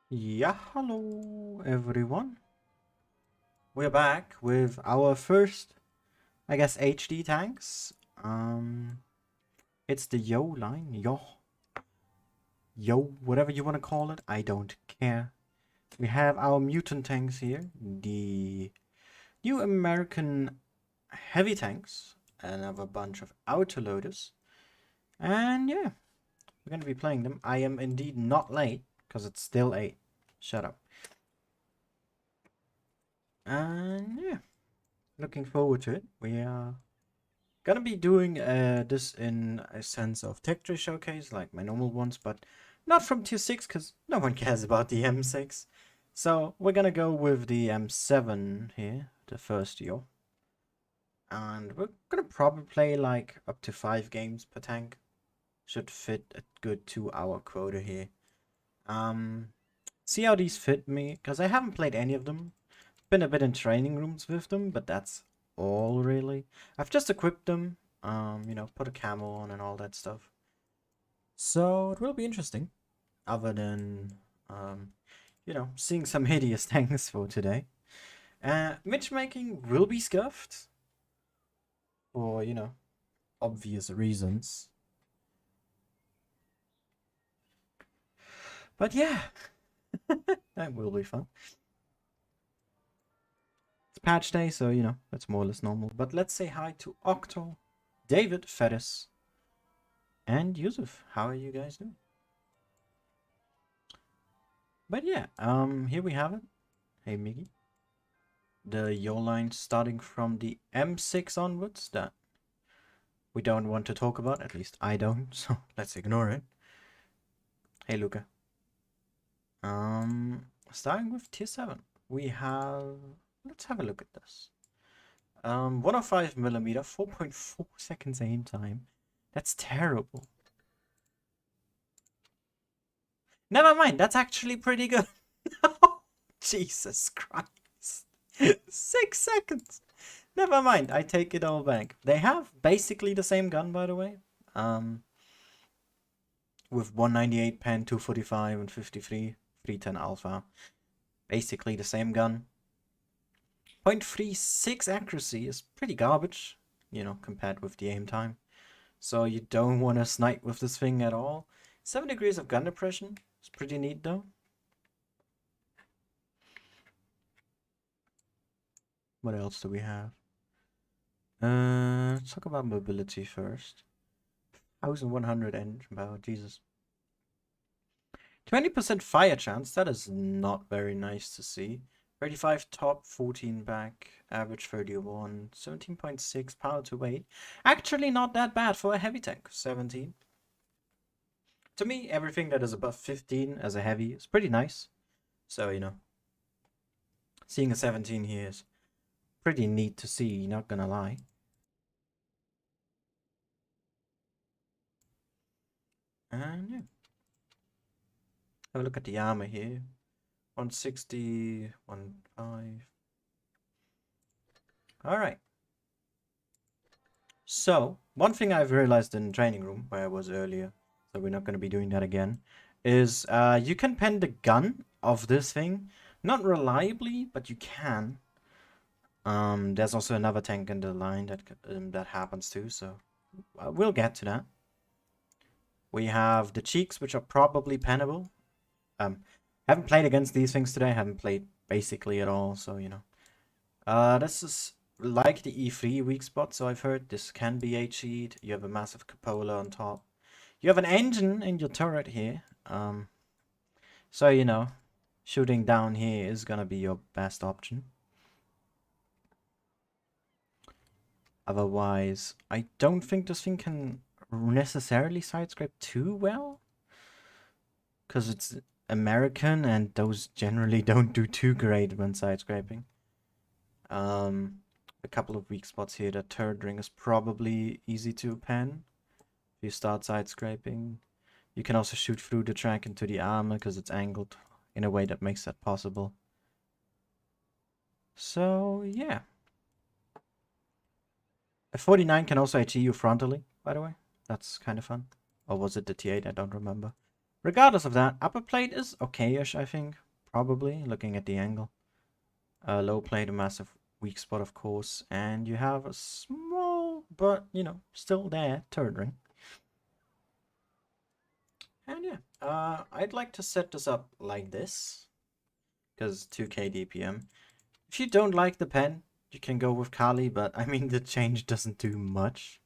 Yeah, hello everyone. We're back with our first, I guess, HD tanks. It's the Yo line, Yo, whatever you want to call it. I don't care. We have our mutant tanks here, the new American heavy tanks, another bunch of autoloaders, and yeah, we're gonna be playing them. I am indeed not late because it's still 8. Shut up. And yeah. Looking forward to it. We are gonna be doing this in a sense of tech tree showcase, like my normal ones, but not from tier 6, because no one cares about the M6. So we're gonna go with the M7 here, the first year. And we're gonna probably play like up to 5 games per tank. Should fit a good 2-hour quota here. See how these fit me, because I haven't played any of them. Been a bit in training rooms with them, but that's all really. I've just equipped them, put a camo on and all that stuff. So it will be interesting, other than, seeing some hideous tanks for today. Matchmaking will be scuffed, for, obvious reasons. But yeah, that will be fun. It's patch day, so, that's more or less normal. But let's say hi to Octo, David, Fettis, and Yusuf. How are you guys doing? But yeah, here we have it. Hey, Miggy. The Yo line starting from the M6 onwards that we don't want to talk about. At least I don't, so let's ignore it. Hey, Luca. Starting with tier 7, we have. Let's have a look at this. 105mm, 4.4 seconds aim time. That's terrible. Never mind, that's actually pretty good. Jesus Christ. 6 seconds. Never mind, I take it all back. They have basically the same gun, by the way. With 198 pen, 245 and 53, 310 alpha. Basically the same gun. 0.36 accuracy is pretty garbage, compared with the aim time. So you don't want to snipe with this thing at all. 7 degrees of gun depression. It's pretty neat though. What else do we have? Let's talk about mobility first. 1100 engine power, Jesus. 20% fire chance, that is not very nice to see. 35 top, 14 back, average 31, 17.6 power to weight. Actually not that bad for a heavy tank, 17. To me, everything that is above 15 as a heavy is pretty nice. So, seeing a 17 here is pretty neat to see, not gonna lie. And yeah. Have a look at the armor here. 160, 15. Alright. So, one thing I've realized in training room, where I was earlier, so we're not going to be doing that again, is you can pen the gun of this thing. Not reliably, but you can. There's also another tank in the line that happens too, so we'll get to that. We have the cheeks, which are probably pennable. Haven't played against these things today, haven't played basically at all, so, this is like the E3 weak spot, so I've heard this can be HE'd. You have a massive cupola on top. You have an engine in your turret here. So, shooting down here is gonna be your best option. Otherwise, I don't think this thing can necessarily side scrape too well. Because it's American and those generally don't do too great when side scraping. A couple of weak spots here. The turret ring is probably easy to pen if you start side scraping. You can also shoot through the track into the armor because it's angled in a way that makes that possible. So yeah. A 49 can also HE you frontally, by the way. That's kind of fun. Or was it the T8? I don't remember. Regardless of that, upper plate is okay-ish, I think. Probably, looking at the angle. Low plate, a massive weak spot, of course. And you have a small, but, you know, still there, turret ring. And yeah, I'd like to set this up like this. Because 2k DPM. If you don't like the pen, you can go with Kali, but I mean, the change doesn't do much.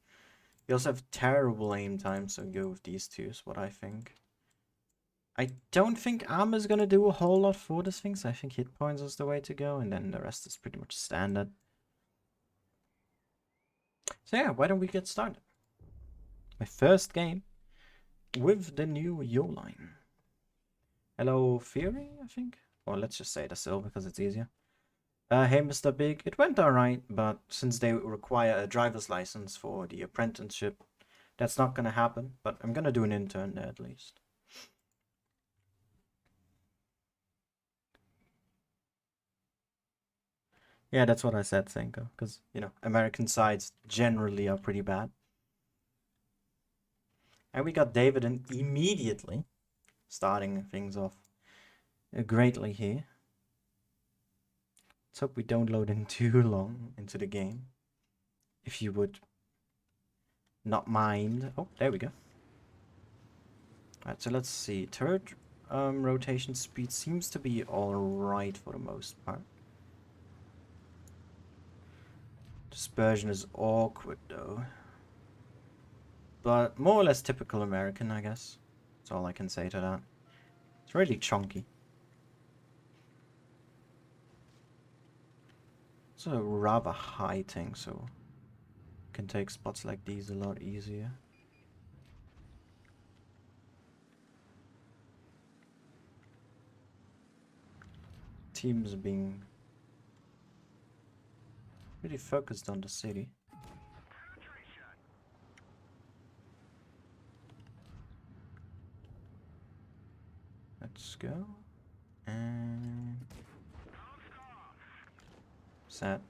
You also have terrible aim time, so go with these two is what I think. I don't think armor is gonna do a whole lot for this thing, so I think hit points is the way to go, and then the rest is pretty much standard. So yeah, why don't we get started? My first game with the new Yoh line. Hello, Fury, I think? Or let's just say the Silver, because it's easier. Hey, Mr. Big, it went alright, but since they require a driver's license for the apprenticeship, that's not gonna happen, but I'm gonna do an intern there at least. Yeah, that's what I said, Senko, because, you know, American sides generally are pretty bad. And we got David in immediately, starting things off greatly here. Let's hope we don't load in too long into the game. If you would not mind. Oh, there we go. Alright, so let's see. Turret rotation speed seems to be alright for the most part. Dispersion is awkward though. But more or less typical American, I guess. That's all I can say to that. It's really chunky. It's a rather high tank, so you can take spots like these a lot easier. Teams are being really focused on the city. Let's go. And sad.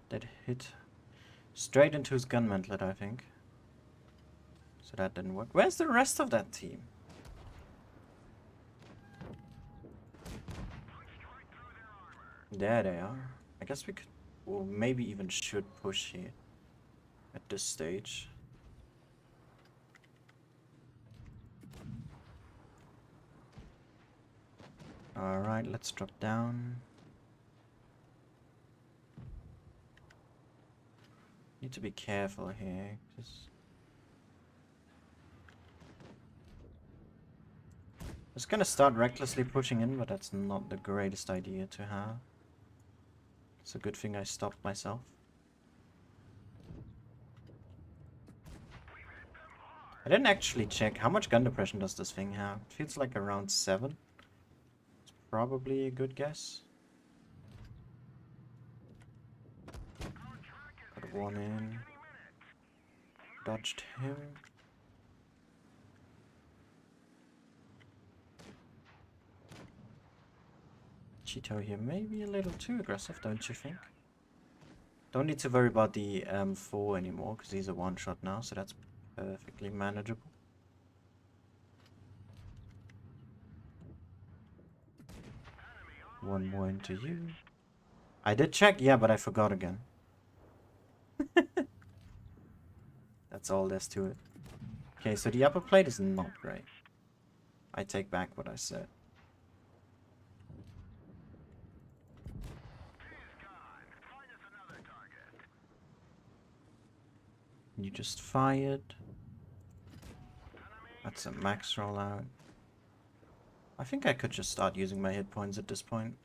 That hit straight into his gun mantlet, I think. So that didn't work. Where's the rest of that team? There they are. I guess we could, or maybe even should push here at this stage. Alright, let's drop down. Need to be careful here, because I was gonna start recklessly pushing in, but that's not the greatest idea to have. It's a good thing I stopped myself. I didn't actually check how much gun depression does this thing have. It feels like around 7. It's probably a good guess. Got one in. Dodged him. Cheeto here may be a little too aggressive, don't you think? Don't need to worry about the M4 anymore, because he's a one-shot now, so that's perfectly manageable. One more into you. I did check, yeah, but I forgot again. That's all there's to it. Okay, so the upper plate is not great. I take back what I said. You just fired. That's a max rollout. I think I could just start using my hit points at this point.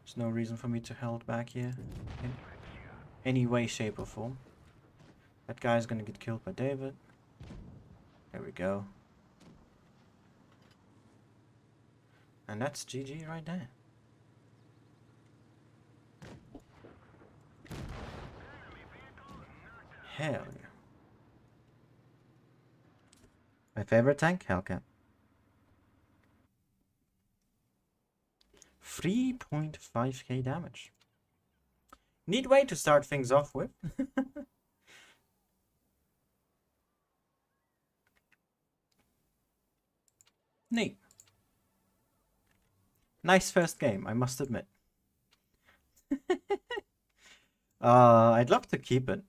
There's no reason for me to hold back here in any way, shape, or form. That guy's gonna get killed by David. There we go. And that's GG right there. Hell yeah. My favorite tank? Hellcat. 3.5k damage. Neat way to start things off with. Neat. Nice first game, I must admit. I'd love to keep it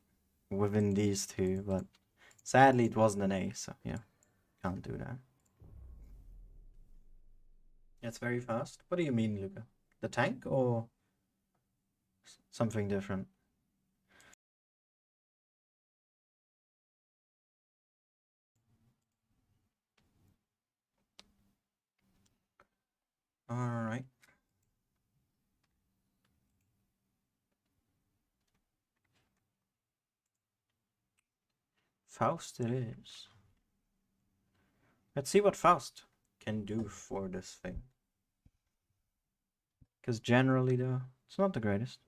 within these two, but sadly it wasn't an A, so yeah, can't do that. It's very fast. What do you mean, Luca? The tank or something different? Alright. Faust it is. Let's see what Faust can do for this thing. Because generally, though, it's not the greatest.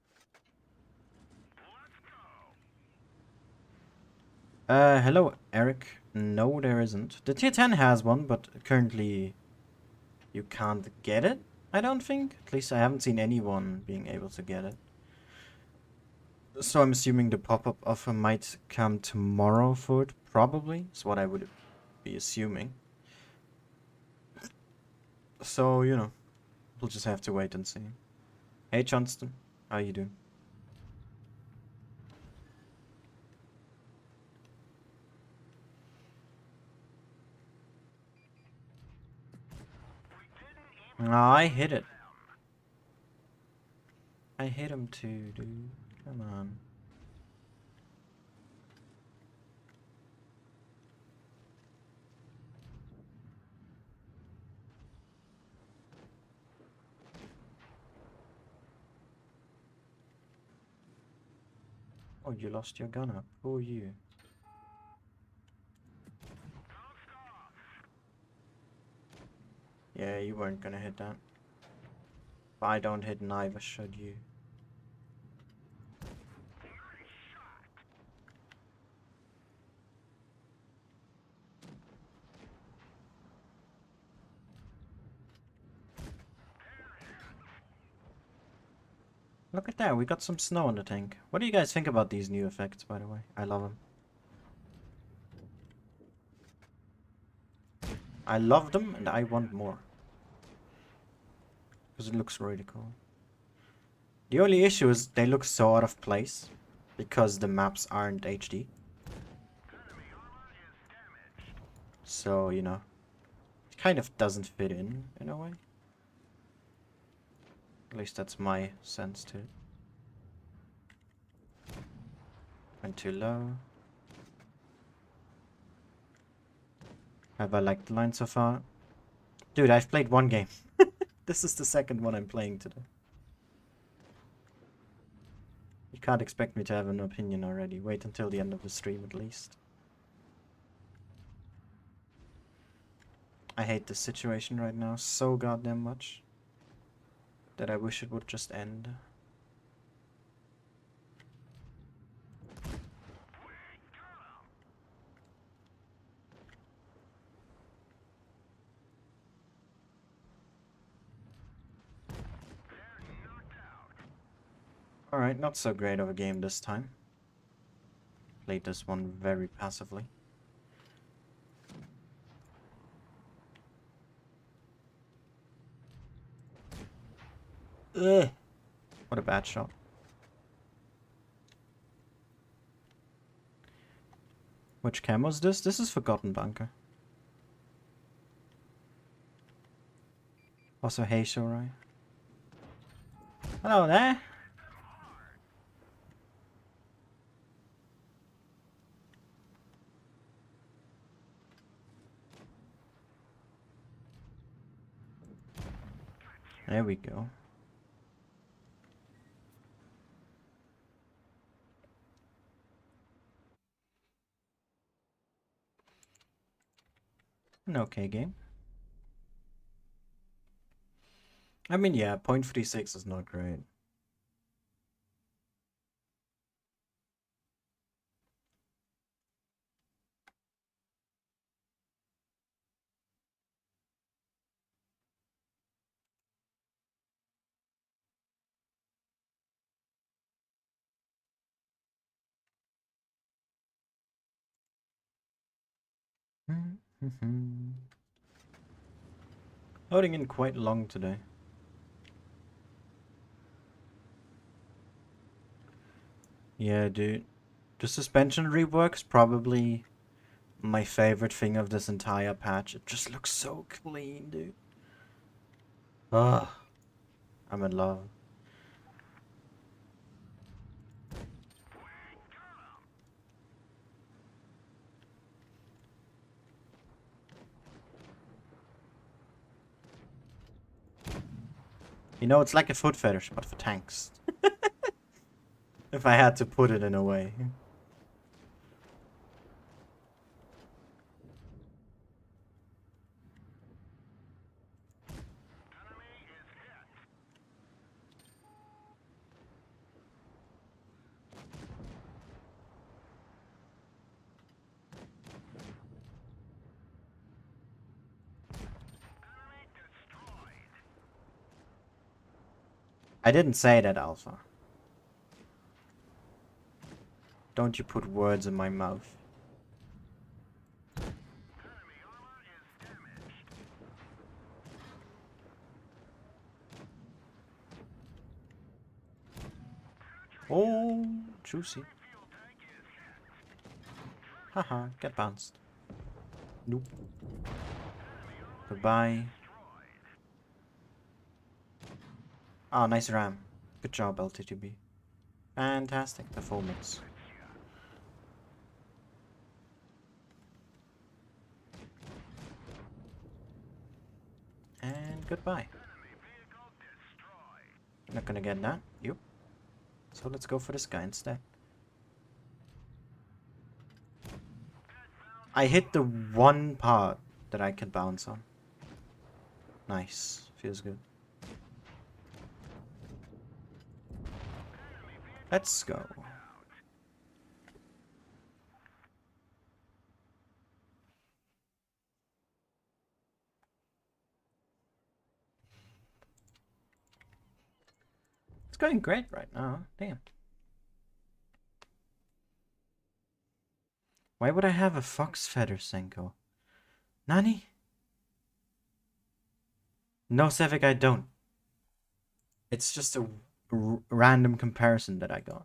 Hello, Eric. No, there isn't. The Tier 10 has one, but currently you can't get it, I don't think. At least I haven't seen anyone being able to get it. So I'm assuming the pop-up offer might come tomorrow for it, probably. Is what I would be assuming. So, you know, we'll just have to wait and see. Hey, Johnston. How you doing? Oh, I hit it. I hit him too, dude. Come on. Oh, you lost your gunner. Poor you. Yeah, you weren't gonna hit that. If I don't hit, neither should you. Look at that, we got some snow on the tank. What do you guys think about these new effects, by the way? I love them. I love them, and I want more. Because it looks really cool. The only issue is they look so out of place. Because the maps aren't HD. So, you know. It kind of doesn't fit in a way. At least that's my sense to it. Went too low. Have I liked the line so far? Dude, I've played one game. This is the second one I'm playing today. You can't expect me to have an opinion already. Wait until the end of the stream at least. I hate this situation right now so goddamn much that I wish it would just end. Alright, not so great of a game this time. Played this one very passively. Ugh. What a bad shot. Which cam was this? This is Forgotten Bunker. Also, hey, Shorai. Hello there. There we go. An okay game. I mean, yeah, 0.36 is not great. Loading in quite long today. Yeah, dude. The suspension rework's probably my favorite thing of this entire patch. It just looks so clean, dude. Ugh. I'm in love. You know, it's like a foot fetish, but for tanks. If I had to put it in a way. I didn't say that, Alpha. Don't you put words in my mouth. Oh, juicy. Haha, get bounced. Nope. Goodbye. Oh, nice ram. Good job, LTTB. Fantastic performance. And goodbye. Not gonna get that. Yep. So let's go for this guy instead. I hit the one part that I can bounce on. Nice. Feels good. Let's go. It's going great right now. Damn. Why would I have a fox feather, Senko? Nani? No, Sevik, I don't. It's just a random comparison that I got.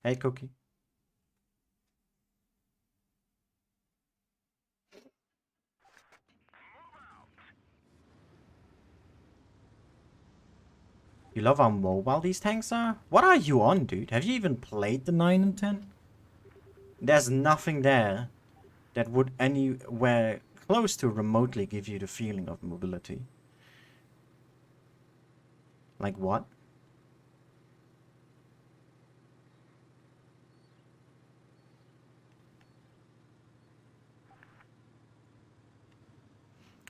Hey, Cookie. You love how mobile these tanks are? What are you on, dude? Have you even played the 9 and 10? There's nothing there that would anywhere close to remotely give you the feeling of mobility. Like what?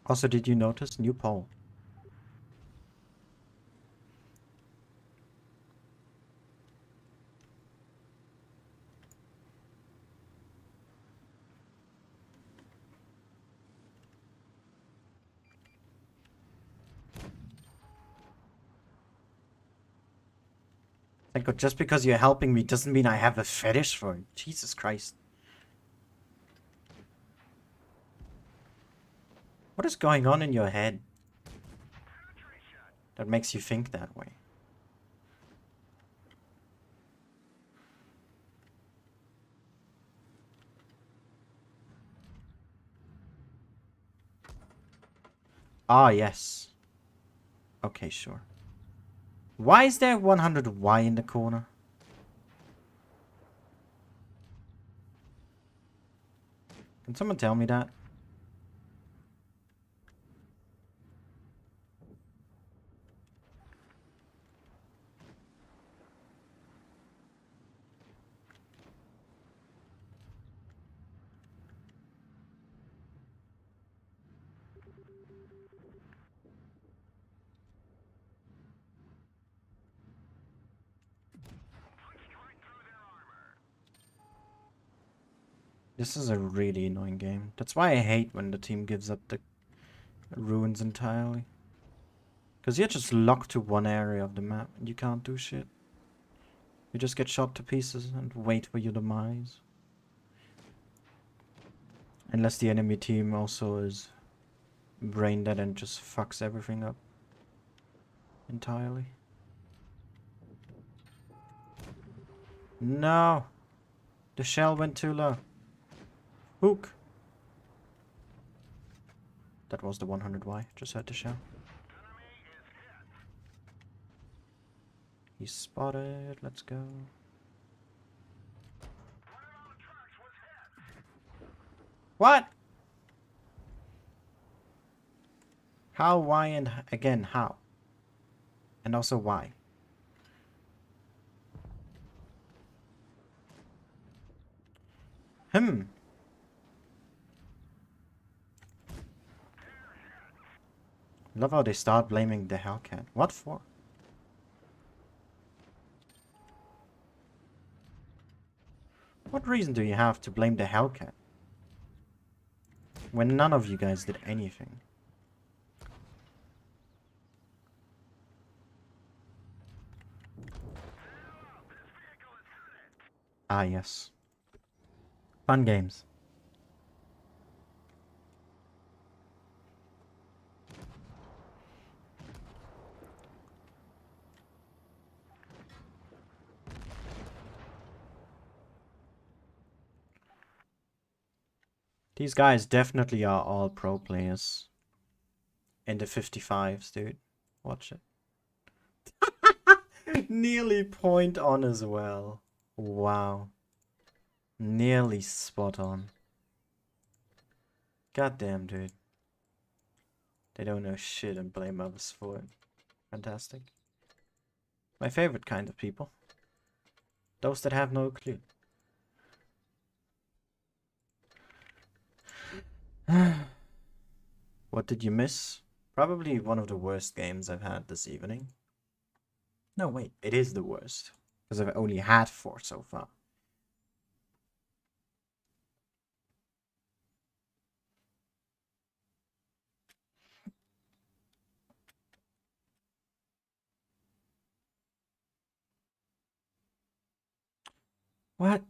Also, did you notice new poll? Like, just because you're helping me doesn't mean I have a fetish for it. Jesus Christ. What is going on in your head that makes you think that way? Ah, yes. Okay, sure. Why is there 100Y in the corner? Can someone tell me that? This is a really annoying game. That's why I hate when the team gives up the ruins entirely. Because you're just locked to one area of the map and you can't do shit. You just get shot to pieces and wait for your demise. Unless the enemy team also is brain dead and just fucks everything up entirely. No! The shell went too low. Hook! That was the 100Y. Just heard the shell. He's spotted. Let's go. What? How, why, and again, how? And also why? Love how they start blaming the Hellcat. What for? What reason do you have to blame the Hellcat? When none of you guys did anything. Ah, yes. Fun games. These guys definitely are all pro players. In the 55s, dude. Watch it. Nearly point on as well. Wow. Nearly spot on. Goddamn, dude. They don't know shit and blame others for it. Fantastic. My favorite kind of people. Those that have no clue. What did you miss? Probably one of the worst games I've had this evening. No, wait. It is the worst. Because I've only had 4 so far. What?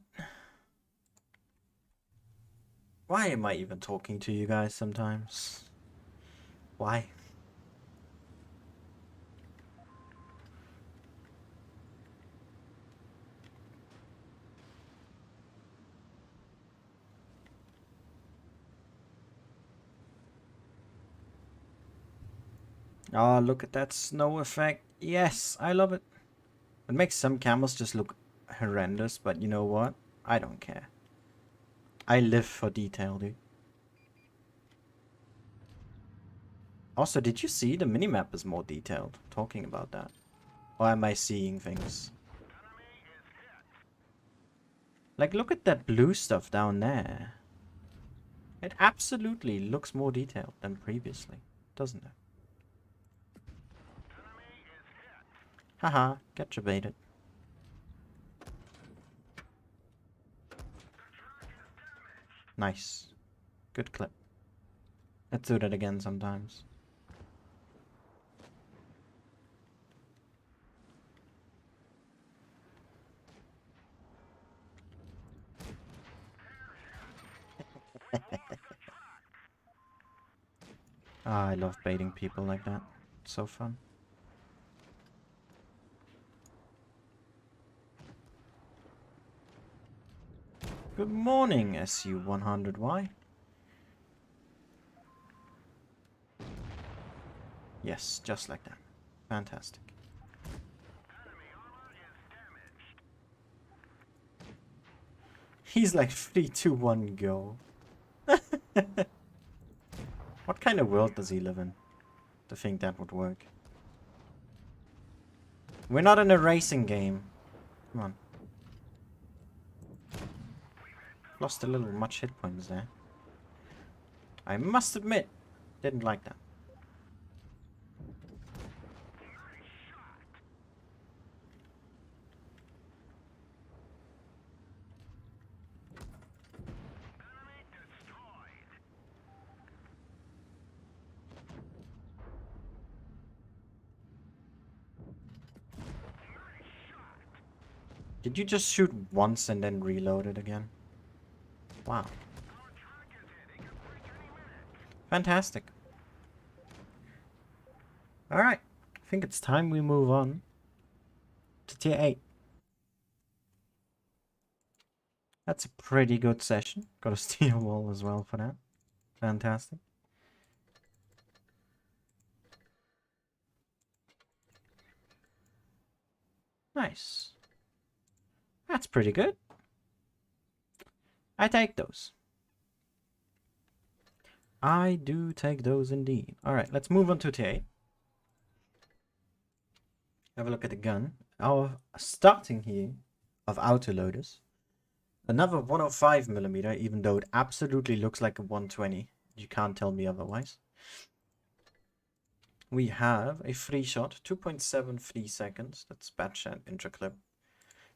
Why am I even talking to you guys sometimes? Why? Oh, look at that snow effect. Yes, I love it. It makes some camels just look horrendous, but you know what? I don't care. I live for detail, dude. Also, did you see the minimap is more detailed? Talking about that. Or am I seeing things? Like, look at that blue stuff down there. It absolutely looks more detailed than previously, doesn't it? Haha, getcha baited. Nice. Good clip. Let's do that again sometimes. Ah, I love baiting people like that. It's so fun. Good morning, SU-100Y. Yes, just like that. Fantastic. He's like 3, 2, 1, go. What kind of world does he live in to think that would work? We're not in a racing game. Come on. Lost a little much hit points there. I must admit, didn't like that. Did you just shoot once and then reload it again? Wow. Fantastic. Alright. I think it's time we move on to Tier 8. That's a pretty good session. Got a steel wall as well for that. Fantastic. Nice. That's pretty good. I take those. I do take those indeed. Alright, let's move on to Tier 8. Have a look at the gun. Our starting here of autoloaders. Another 105mm, even though it absolutely looks like a 120. You can't tell me otherwise. We have a free shot, 2.73 seconds. That's batshot intra-clip.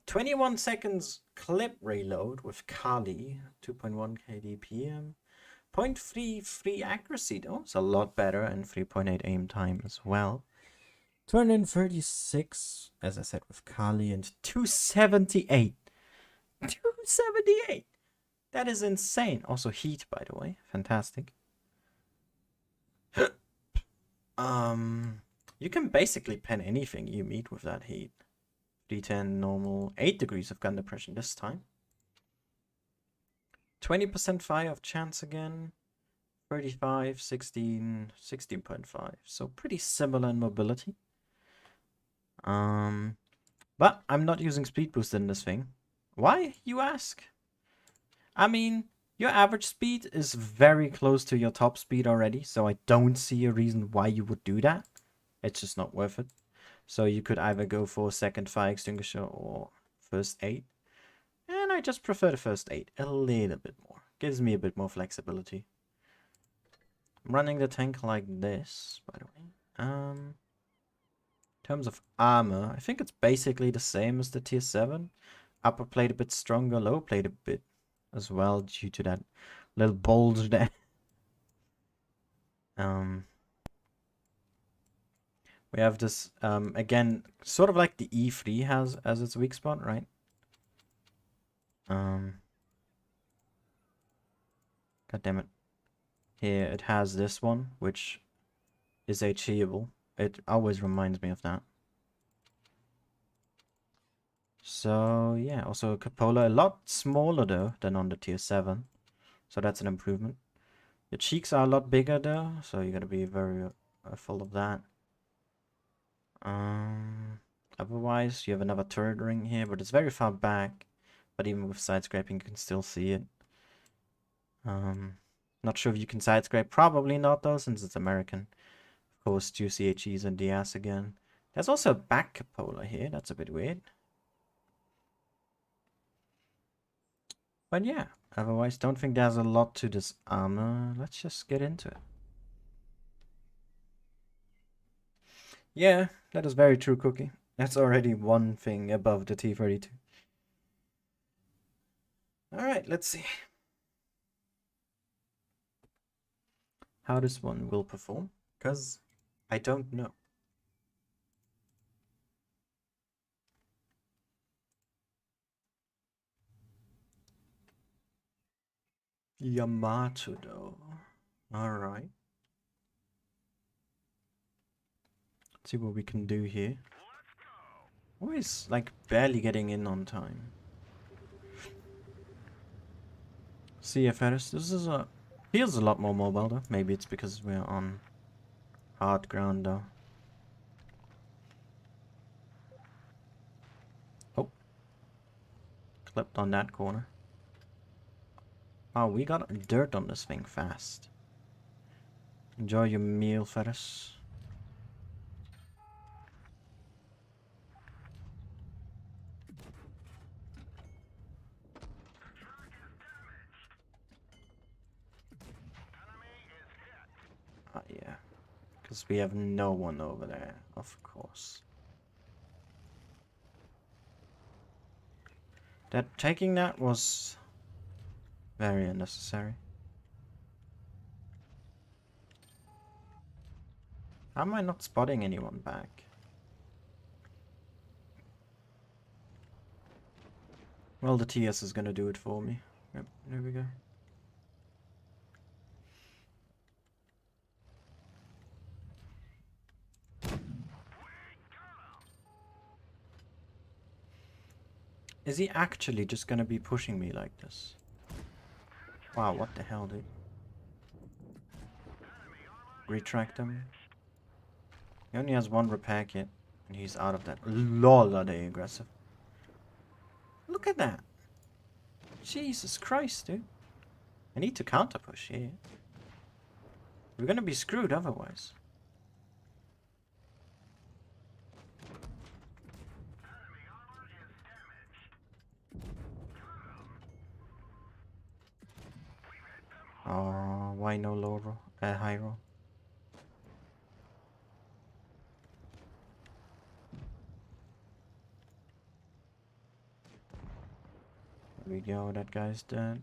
21 seconds clip reload with Kali, 2.1 kdpm. 0.33 accuracy though, it's a lot better, and 3.8 aim time as well. 236, as I said, with Kali, and 278. 278! That is insane. Also heat, by the way. Fantastic. You can basically pen anything you meet with that heat. 310 normal, 8 degrees of gun depression this time. 20% fire of chance again. 35, 16, 16.5. So pretty similar in mobility. But I'm not using speed boost in this thing. Why, you ask? I mean, your average speed is very close to your top speed already, so I don't see a reason why you would do that. It's just not worth it. So you could either go for second fire extinguisher or first aid. And I just prefer the first aid a little bit more. Gives me a bit more flexibility. I'm running the tank like this, by the way. In terms of armor, I think it's basically the same as the Tier 7. Upper plate a bit stronger, lower plate a bit as well, due to that little bulge there. We have this, again, sort of like the E3 has as its weak spot, right? God damn it. Here it has this one, which is achievable. It always reminds me of that. So, yeah, also a cupola, a lot smaller though than on the Tier 7. So that's an improvement. Your cheeks are a lot bigger though, so you gotta be very full of that. Otherwise, you have another turret ring here, but it's very far back. But even with side scraping, you can still see it. Not sure if you can side scrape. Probably not though, since it's American. Of course, 2 CHEs and DS again. There's also a back cupola here. That's a bit weird. But yeah, otherwise, don't think there's a lot to this armor. Let's just get into it. Yeah, that is very true, Cookie. That's already one thing above the T-32. Alright, let's see how this one will perform, because I don't know. Yamato though. Alright. Let's see what we can do here. Always like barely getting in on time. CFRS, this is feels a lot more mobile though. Maybe it's because we're on hard ground though. Oh. Clipped on that corner. Oh, we got dirt on this thing fast. Enjoy your meal, Ferris. Yeah. Because we have no one over there, of course. Taking that was very unnecessary. How am I not spotting anyone back? Well, the TS is gonna do it for me. Yep, there we go. Is he actually just gonna be pushing me like this? Wow, what the hell, dude? Retract him. He only has one repair kit, and he's out of that. Lol, are they aggressive? Look at that. Jesus Christ, dude. I need to counter push here. We're gonna be screwed otherwise. Oh, why no low roll? High roll? There we go, that guy's dead.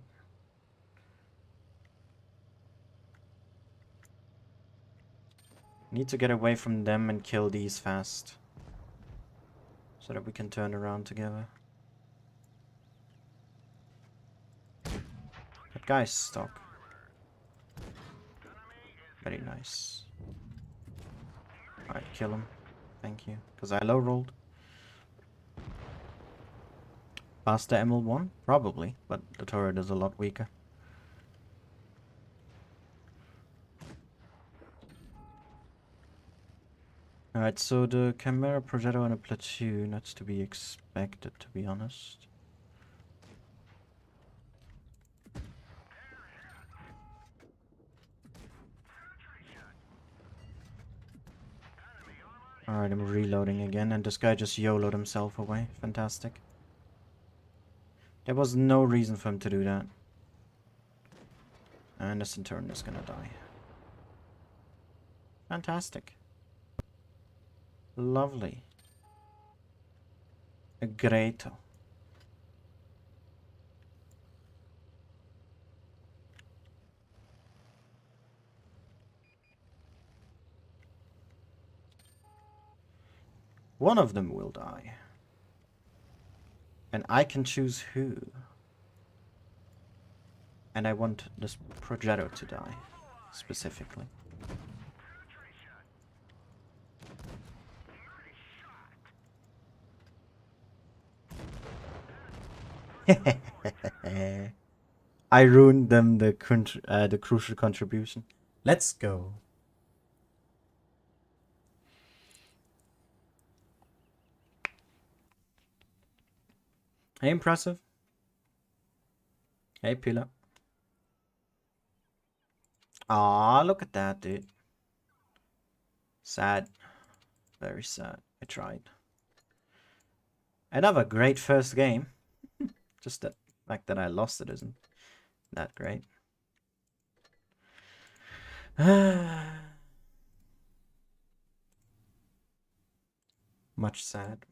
Need to get away from them and kill these fast. So that we can turn around together. That guy's stuck. Very nice. Alright, kill him. Thank you. Because I low rolled. Faster ML1? Probably, but the turret is a lot weaker. Alright, so the Chimera Progetto and a platoon, that's to be expected, to be honest. Alright, I'm reloading again, and this guy just YOLO'd himself away. Fantastic. There was no reason for him to do that. And this in turn is gonna die. Fantastic. Lovely. Great. One of them will die. And I can choose who. And I want this Progetto to die, specifically. I ruined them the crucial contribution. Let's go. Hey, impressive. Hey, Pila. Aw, look at that, dude. Sad. Very sad. I tried. Another great first game. Just the fact that I lost it isn't that great. Much sad.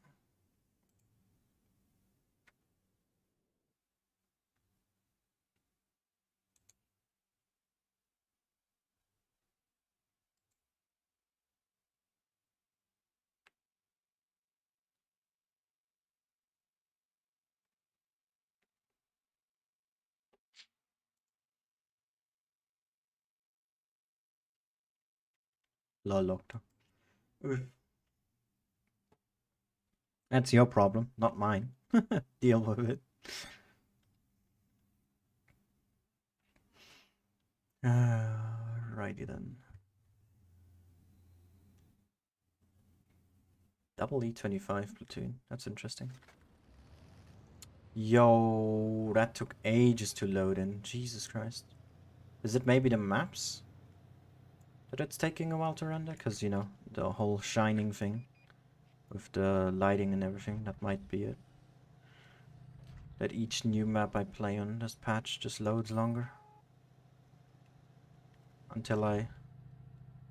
Lol, Doctor. That's your problem, not mine. Deal with it. Righty then. Double E25 platoon. That's interesting. Yo, that took ages to load in. Jesus Christ. Is it maybe the maps that it's taking a while to render? Because, you know, the whole shining thing with the lighting and everything, that might be it. That each new map I play on this patch just loads longer. Until I,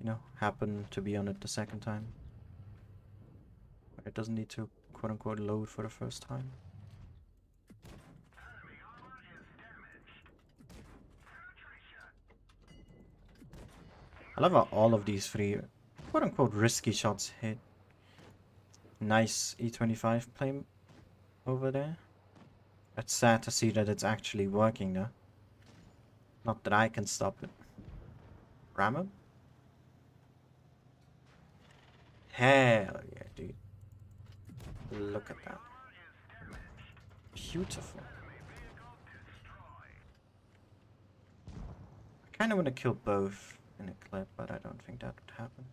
you know, happen to be on it the second time. It doesn't need to quote-unquote load for the first time. I love how all of these three quote-unquote risky shots hit. Nice E25 play over there. It's sad to see that it's actually working though. Not that I can stop it. Ram him? Hell yeah, dude. Look at that. beautiful. I kind of want to kill both in a clip, but I don't think that would happen.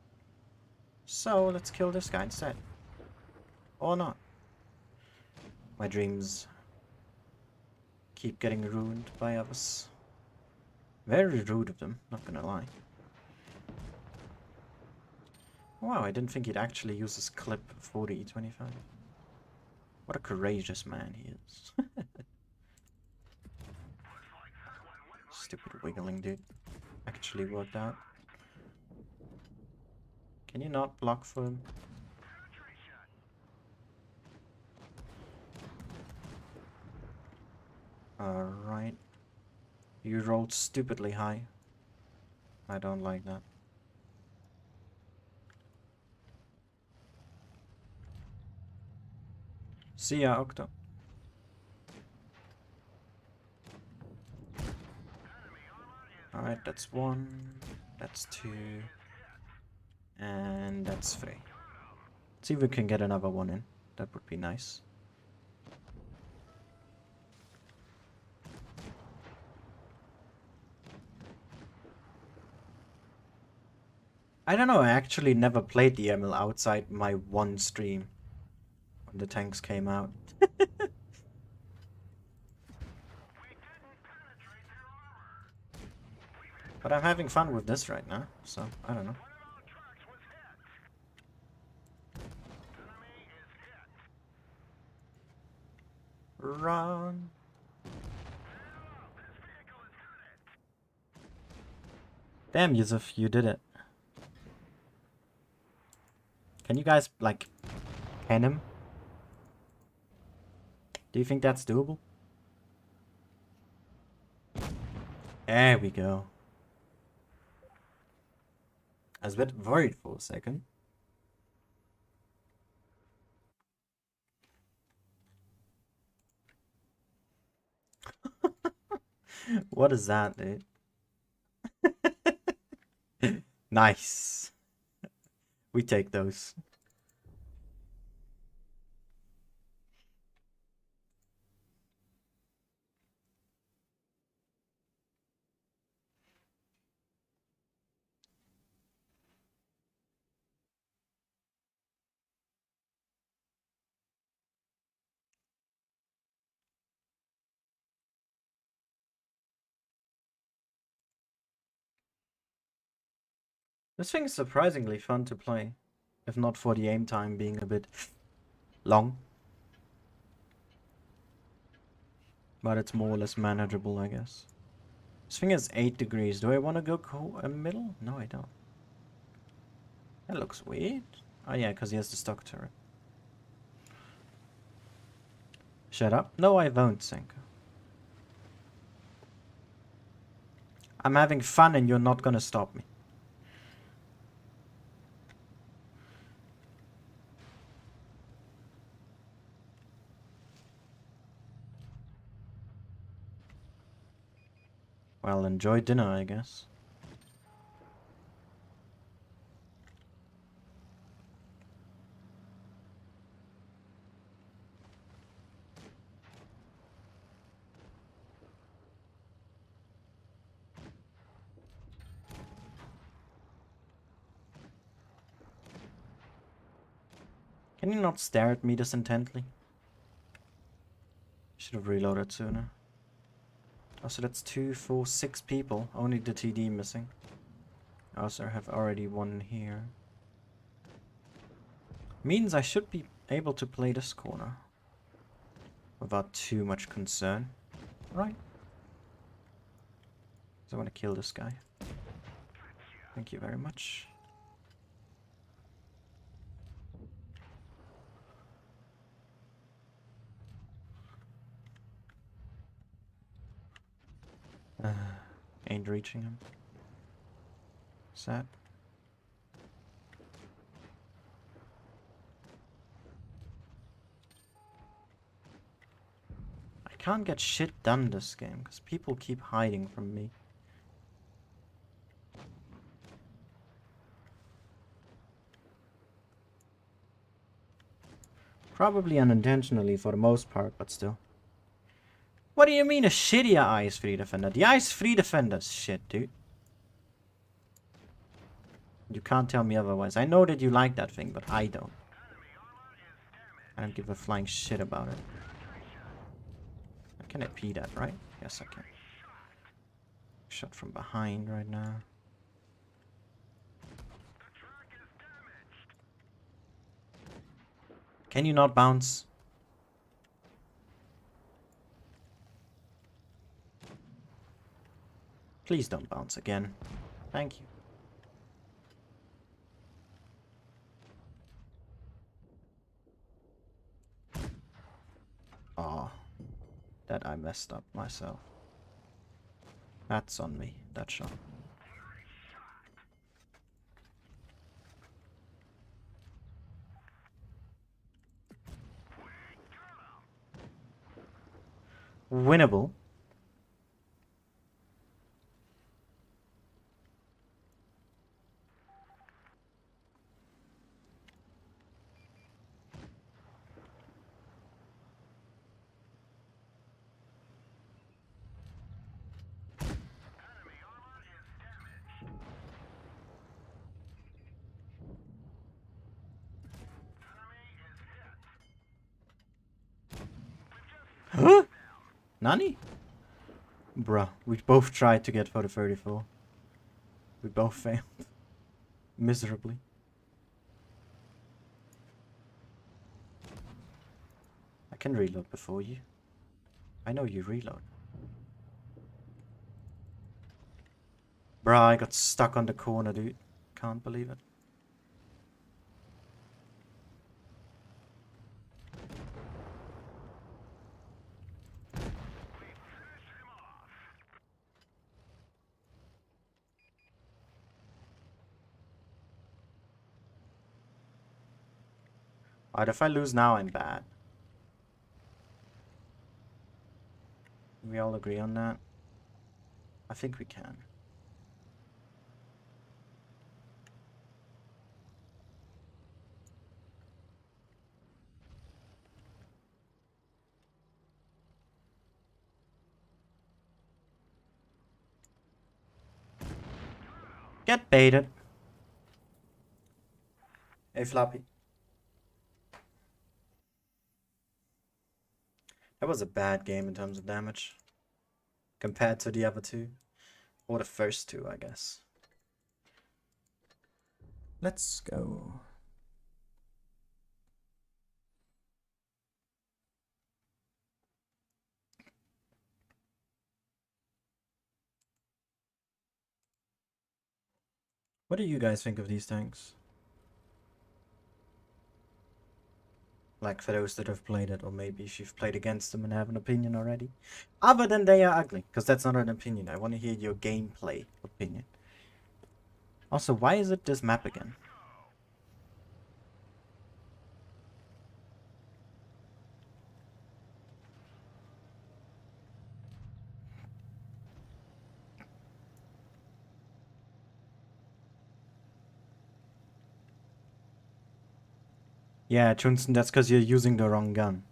So let's kill this guy instead. Or not. My dreams keep getting ruined by others. Very rude of them, not gonna lie. Wow, I didn't think he'd actually use his clip 40-25. What a courageous man he is. Stupid wiggling dude. Actually worked out. Can you not block for him? Alright. You rolled stupidly high. I don't like that. See ya, Octo. Alright, that's 1. That's 2. And that's 3. See if we can get another one in. That would be nice. I don't know, I actually never played the ML outside my one stream when the tanks came out. But I'm having fun with this right now, so I don't know. Run. Damn, Yusuf, you did it. Can you guys, like, pen him? Do you think that's doable? There we go. I was a bit worried for a second. What is that, dude? Nice. We take those. This thing is surprisingly fun to play, if not for the aim time being a bit long. But it's more or less manageable, I guess. This thing is 8 degrees. Do I want to go middle? No, I don't. That looks weird. Oh yeah, because he has the stock turret. Shut up. No, I won't, Senko. I'm having fun and you're not gonna stop me. Well, enjoy dinner, I guess. Can you not stare at me this intently? Should have reloaded sooner. Oh, so that's 2, 4, 6 people. Only the TD missing. I also have already one here. Means I should be able to play this corner without too much concern. Right. So I want to kill this guy. Thank you very much. Ain't reaching him. Sad. I can't get shit done this game because people keep hiding from me. Probably unintentionally for the most part, but still. What do you mean a shittier IS-3 defender? The IS-3 defender's shit, dude. You can't tell me otherwise. I know that you like that thing, but I don't. I don't give a flying shit about it. I can AP that, right? Yes, I can. Shot from behind right now. Can you not bounce? Please don't bounce again. Thank you. Oh, that I messed up myself. That's on me, that shot. Winnable. Huh? Nani? Bruh, we both tried to get for the 34. We both failed. Miserably. I can reload before you. I know you reload. Bruh, I got stuck on the corner, dude. Can't believe it. Alright, if I lose now, I'm bad. We all agree on that? I think we can. Get baited. Hey, Floppy. That was a bad game in terms of damage. Compared to the other two. Or the first two, I guess. Let's go. What do you guys think of these tanks? Like, for those that have played it, or maybe if you've played against them and have an opinion already. Other than they are ugly, because that's not an opinion. I want to hear your gameplay opinion. Also, why is it this map again? Yeah, Chunson, that's because you're using the wrong gun.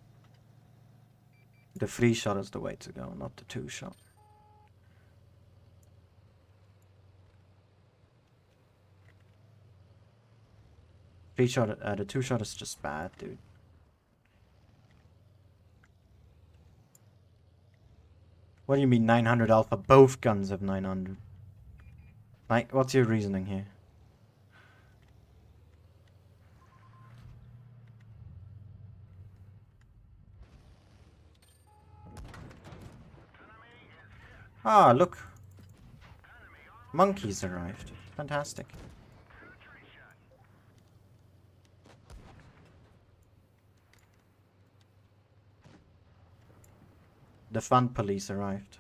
The 3-shot is the way to go, not the 2-shot. The 2-shot is just bad, dude. What do you mean 900 alpha? Both guns have 900. Like, what's your reasoning here? Ah, look. Monkeys arrived. Fantastic. The fun police arrived.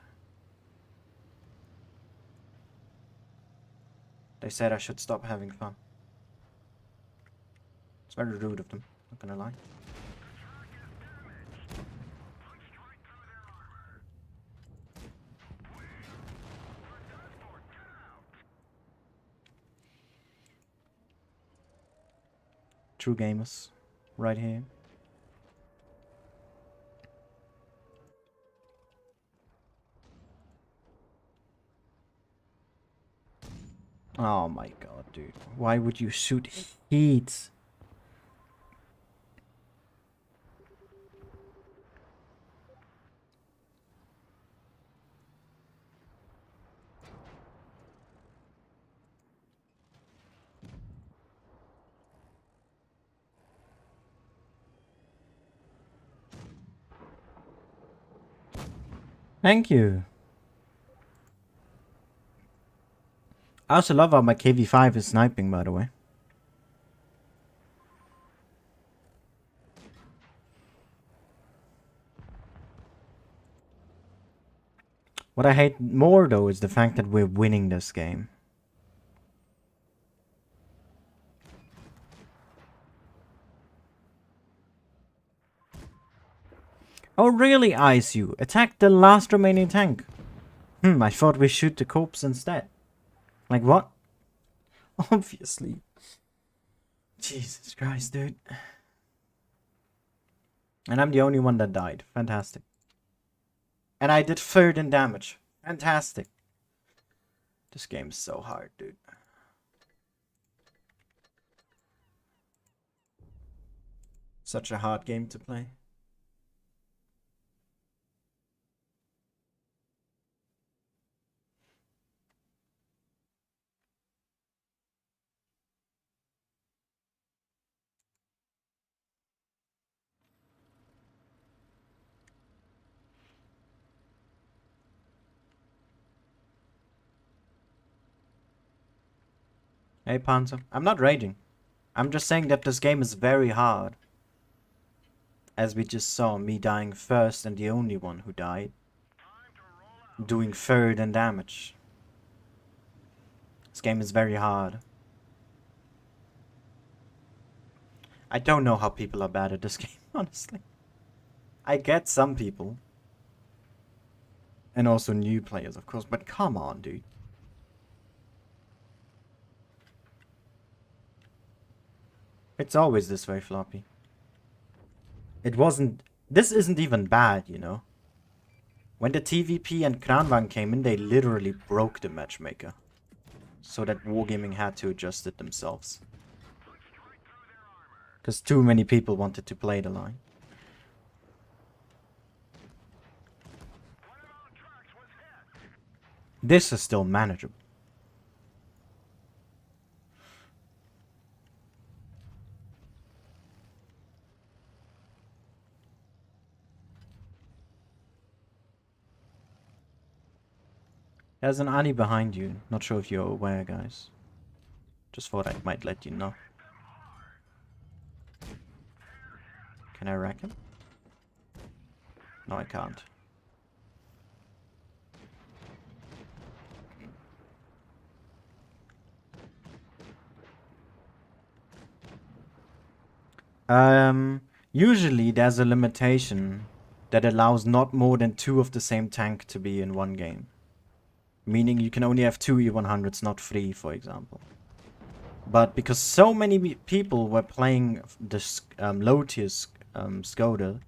They said I should stop having fun. It's very rude of them, not gonna lie. True gamers, right here. Oh my god, dude. Why would you shoot heat? Thank you. I also love how my KV-5 is sniping, by the way. What I hate more, though, is the fact that we're winning this game. Oh, really, ISU? Attack the last remaining tank. I thought we shoot the corpse instead. Like, what? Obviously. Jesus Christ, dude. And I'm the only one that died. Fantastic. And I did third in damage. Fantastic. This game's so hard, dude. Such a hard game to play. Hey, Panzer. I'm not raging. I'm just saying that this game is very hard. As we just saw, me dying first and the only one who died. Doing third in damage. This game is very hard. I don't know how people are bad at this game, honestly. I get some people. And also new players, of course, but come on, dude. It's always this way, Floppy. It wasn't... This isn't even bad, you know? When the TVP and Kranvang came in, they literally broke the matchmaker. So that Wargaming had to adjust it themselves. Because too many people wanted to play the line. This is still manageable. There's an Ani behind you. Not sure if you're aware, guys. Just thought I might let you know. Can I rack him? No, I can't. Usually there's a limitation that allows not more than 2 of the same tank to be in one game. Meaning you can only have 2 E100s, not 3, for example. But because so many people were playing this low tier Skoda,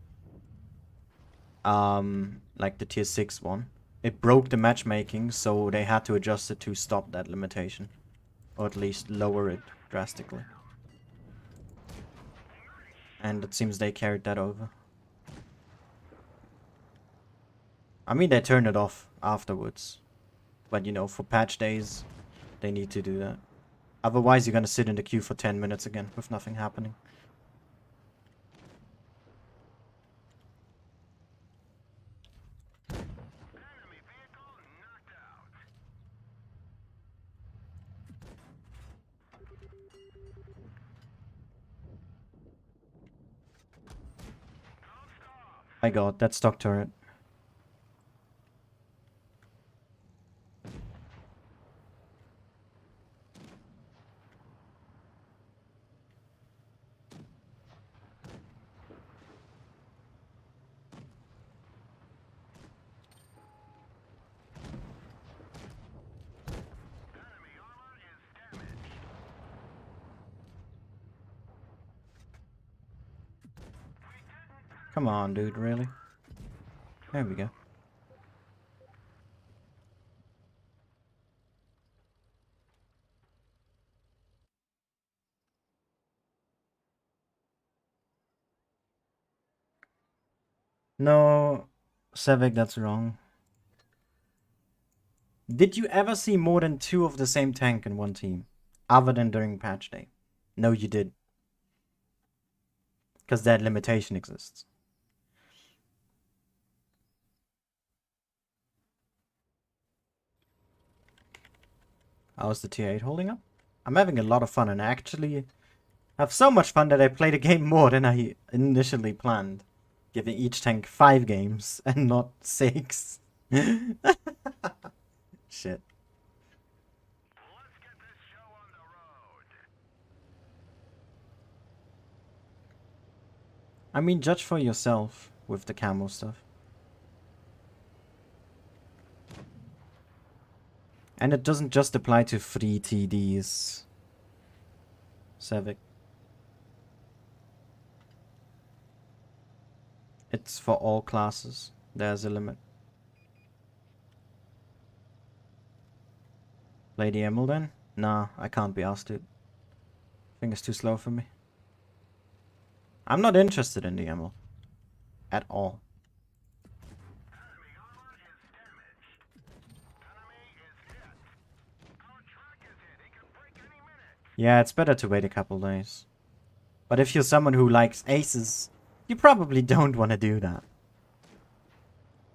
like the tier 6 one, it broke the matchmaking, so they had to adjust it to stop that limitation. Or at least lower it drastically. And it seems they carried that over. I mean, they turned it off afterwards. But, you know, for patch days, they need to do that. Otherwise, you're gonna sit in the queue for 10 minutes again with nothing happening. My god, that stock turret. Come on, dude, really? There we go. No, Sevik, that's wrong. Did you ever see more than 2 of the same tank in one team? Other than during patch day? No, you did. Because that limitation exists. How's the tier 8 holding up? I'm having a lot of fun and actually have so much fun that I play the game more than I initially planned. Giving each tank 5 games and not 6. Shit. I mean, judge for yourself with the camo stuff. And it doesn't just apply to free TDs. Sevik. It's for all classes. There's a limit. Play the Emerald then? Nah, I can't be asked to. I think it's too slow for me. I'm not interested in the Emerald. At all. Yeah, it's better to wait a couple days. But if you're someone who likes aces, you probably don't want to do that.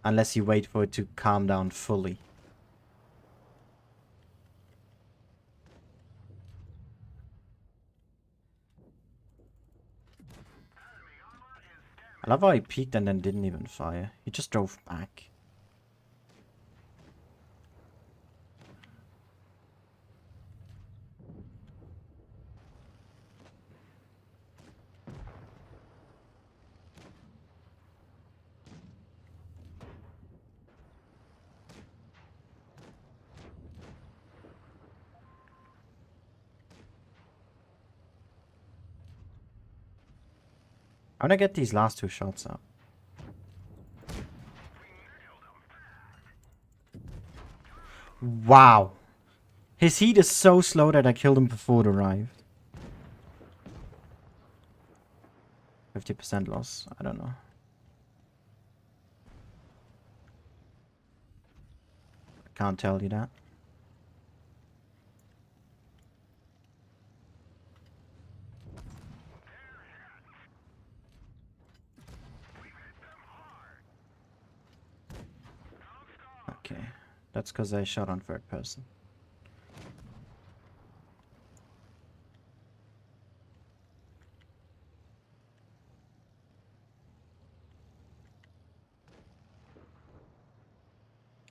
Unless you wait for it to calm down fully. I love how he peeked and then didn't even fire. He just drove back. I want to get these last 2 shots up. Wow. His heat is so slow that I killed him before it arrived. 50% loss. I don't know. I can't tell you that. Okay. That's because I shot on 3rd person.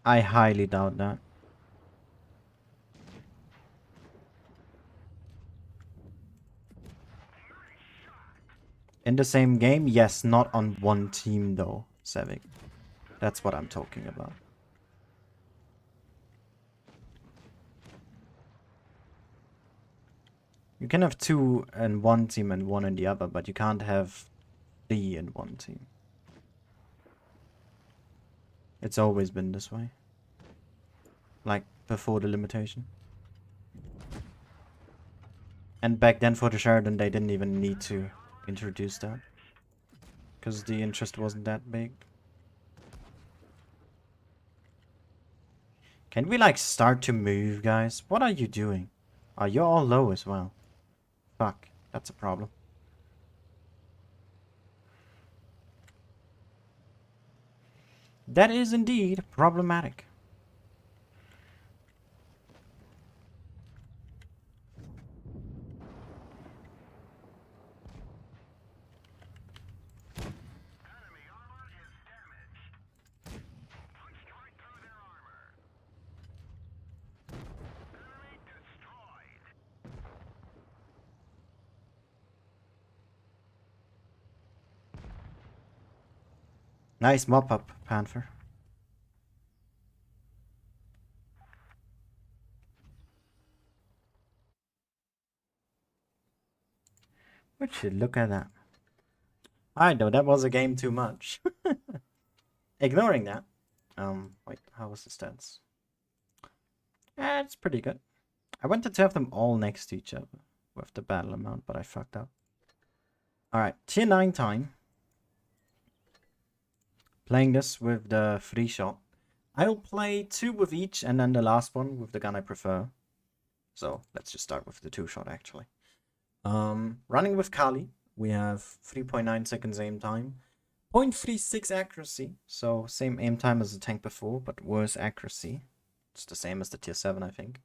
I highly doubt that. In the same game? Yes, not on one team though, Sevik. That's what I'm talking about. You can have 2 in one team and 1 in the other, but you can't have 3 in one team. It's always been this way. Like, before the limitation. And back then for the Sheridan, they didn't even need to introduce that. Because the interest wasn't that big. Can we, like, start to move, guys? What are you doing? Oh, you're all low as well. Fuck, that's a problem. That is indeed problematic. Nice mop up, Panther. What should look at that? I know that was a game too much. Ignoring that. Wait, how was the stats? It's pretty good. I wanted to have them all next to each other with the battle amount, but I fucked up. Alright, tier 9 time. playing this with the free shot. I'll play 2 with each and then the last one with the gun I prefer. So let's just start with the 2-shot actually. Running with Kali, we have 3.9 seconds aim time, 0.36 accuracy, so same aim time as the tank before, but worse accuracy. It's the same as the Tier 7, I think.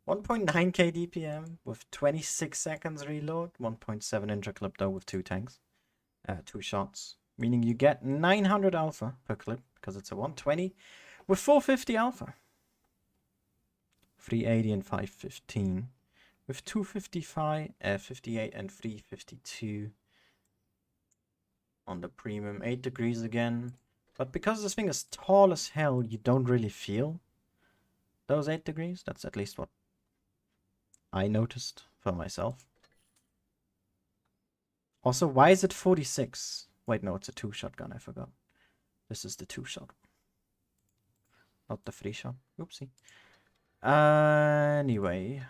1.9k DPM with 26 seconds reload, 1.7 intra clip though with 2 tanks, 2 shots, meaning you get 900 alpha per clip because it's a 120 with 450 alpha. 380 and 515 with 255, 58 and 352 on the premium. 8 degrees again, but because this thing is tall as hell, you don't really feel those 8 degrees. That's at least what I noticed for myself. Also, why is it 46? Wait, no, it's a 2-shot gun, I forgot. This is the 2-shot. Not the 3-shot. Oopsie. Anyway,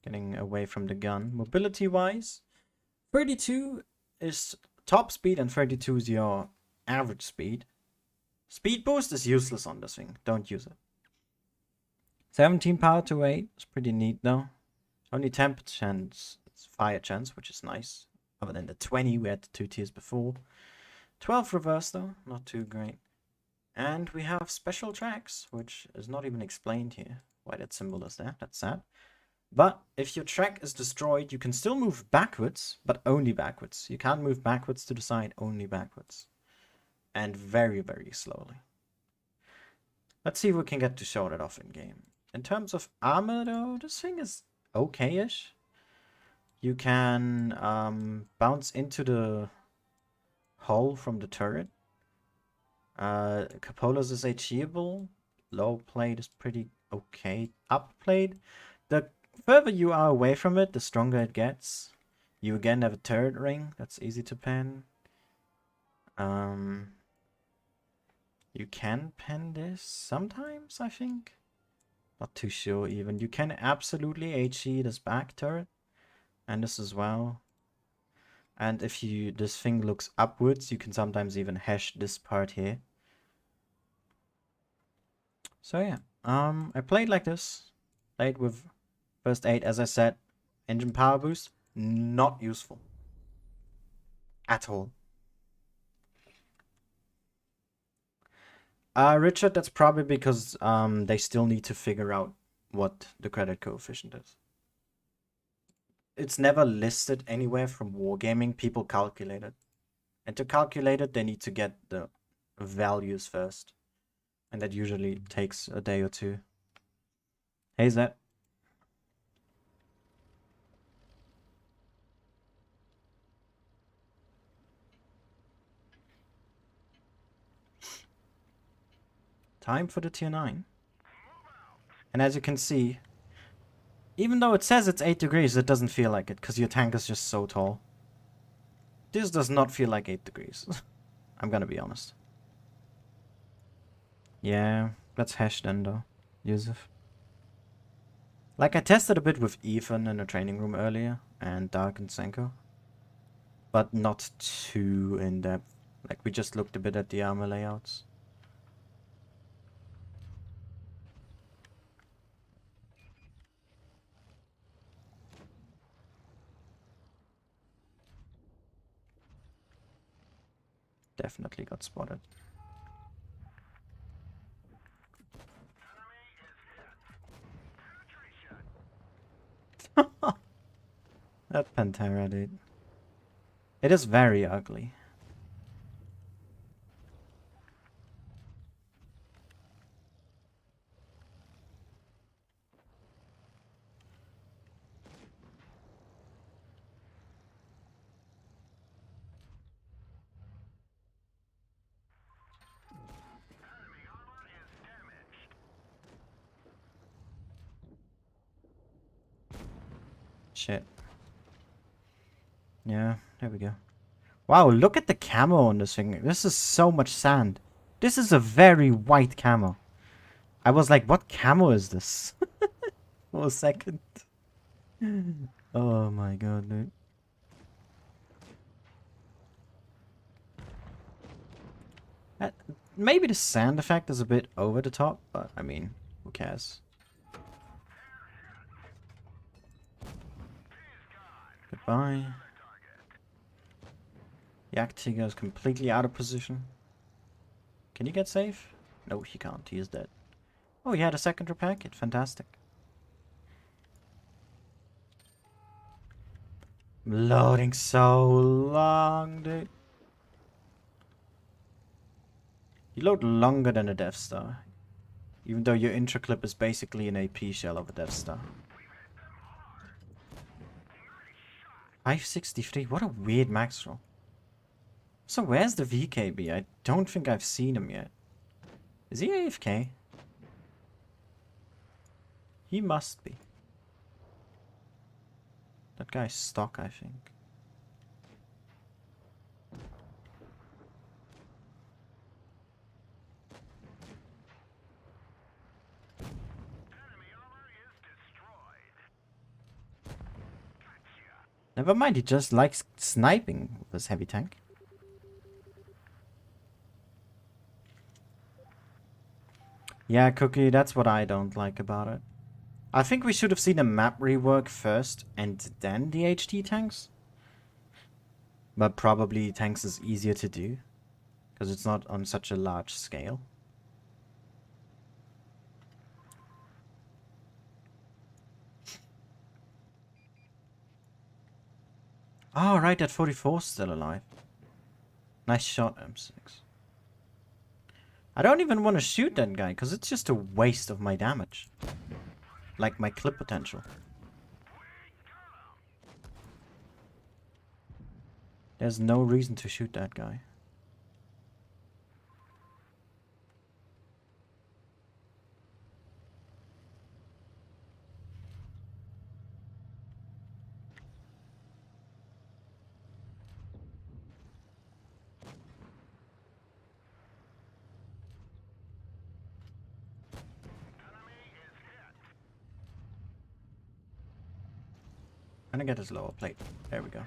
getting away from the gun. Mobility-wise, 32 is top speed and 32 is your average speed. Speed boost is useless on this thing. Don't use it. 17 power to 8 is pretty neat though. Only 10% chance, it's fire chance, which is nice. Other than the 20 we had the 2 tiers before. 12 reverse though, not too great. And we have special tracks, which is not even explained here. Why that symbol is there, that's sad. But if your track is destroyed, you can still move backwards, but only backwards. You can't move backwards to the side, only backwards. And very, very slowly. Let's see if we can get to show that off in game. In terms of armor though, this thing is okay-ish. You can bounce into the hull from the turret. Cupolas is HEable. Low plate is pretty okay. Up plate, the further you are away from it, the stronger it gets. You again have a turret ring. That's easy to pen. You can pen this sometimes, I think. Not too sure even. You can absolutely HE this back turret. And this as well. And if this thing looks upwards, you can sometimes even hash this part here. So yeah, I played like this. Played with first aid, as I said. Engine power boost, not useful. At all. Richard, that's probably because they still need to figure out what the credit coefficient is. It's never listed anywhere from Wargaming. People calculate it. And to calculate it, they need to get the values first. And that usually takes a day or two. Hey, Zed. Time for the tier 9. And as you can see, even though it says it's 8 degrees, it doesn't feel like it, because your tank is just so tall. This does not feel like 8 degrees. I'm gonna be honest. Yeah, let's hash then though, Yusuf. Like, I tested a bit with Ethan in the training room earlier, and Dark and Senko. But not too in-depth. Like, we just looked a bit at the armor layouts. Definitely got spotted. That Pantera, dude. It is very ugly. Shit. Yeah, there we go. Wow, look at the camo on this thing. This is so much sand. This is a very white camo. I was like, what camo is this? For a second. Oh my god, dude. Maybe the sand effect is a bit over the top, but I mean, who cares? Goodbye. Yak goes completely out of position. Can you get safe? No, he can't. He is dead. Oh, he had a secondary packet. Fantastic. Loading so long, dude. You load longer than a Death Star. Even though your intro clip is basically an AP shell of a Death Star. 563, what a weird max roll. So where's the VKB? I don't think I've seen him yet. Is he AFK? He must be. That guy's stock, I think. Never mind, he just likes sniping with his heavy tank. Yeah, Cookie, that's what I don't like about it. I think we should have seen a map rework first and then the HT tanks. But probably tanks is easier to do, because it's not on such a large scale. Oh, right, that 44's still alive. Nice shot, M6. I don't even want to shoot that guy, because it's just a waste of my damage. Like my clip potential. There's no reason to shoot that guy. I'm gonna get his lower plate. There we go.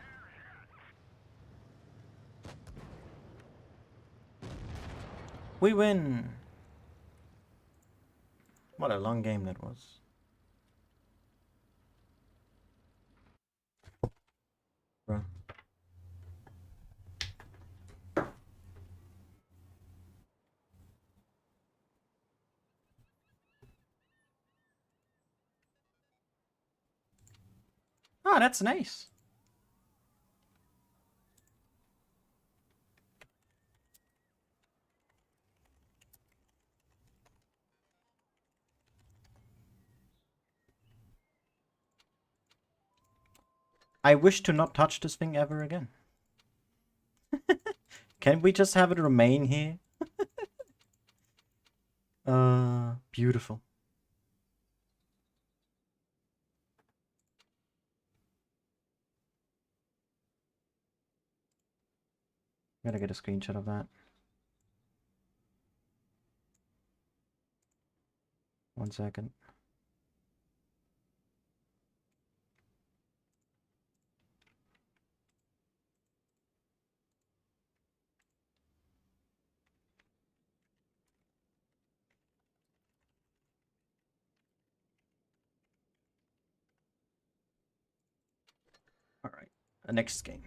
We win! What a long game that was. Bro. Ah, that's nice. I wish to not touch this thing ever again. Can we just have it remain here? Beautiful. Gotta get a screenshot of that. 1 second. Alright, next game.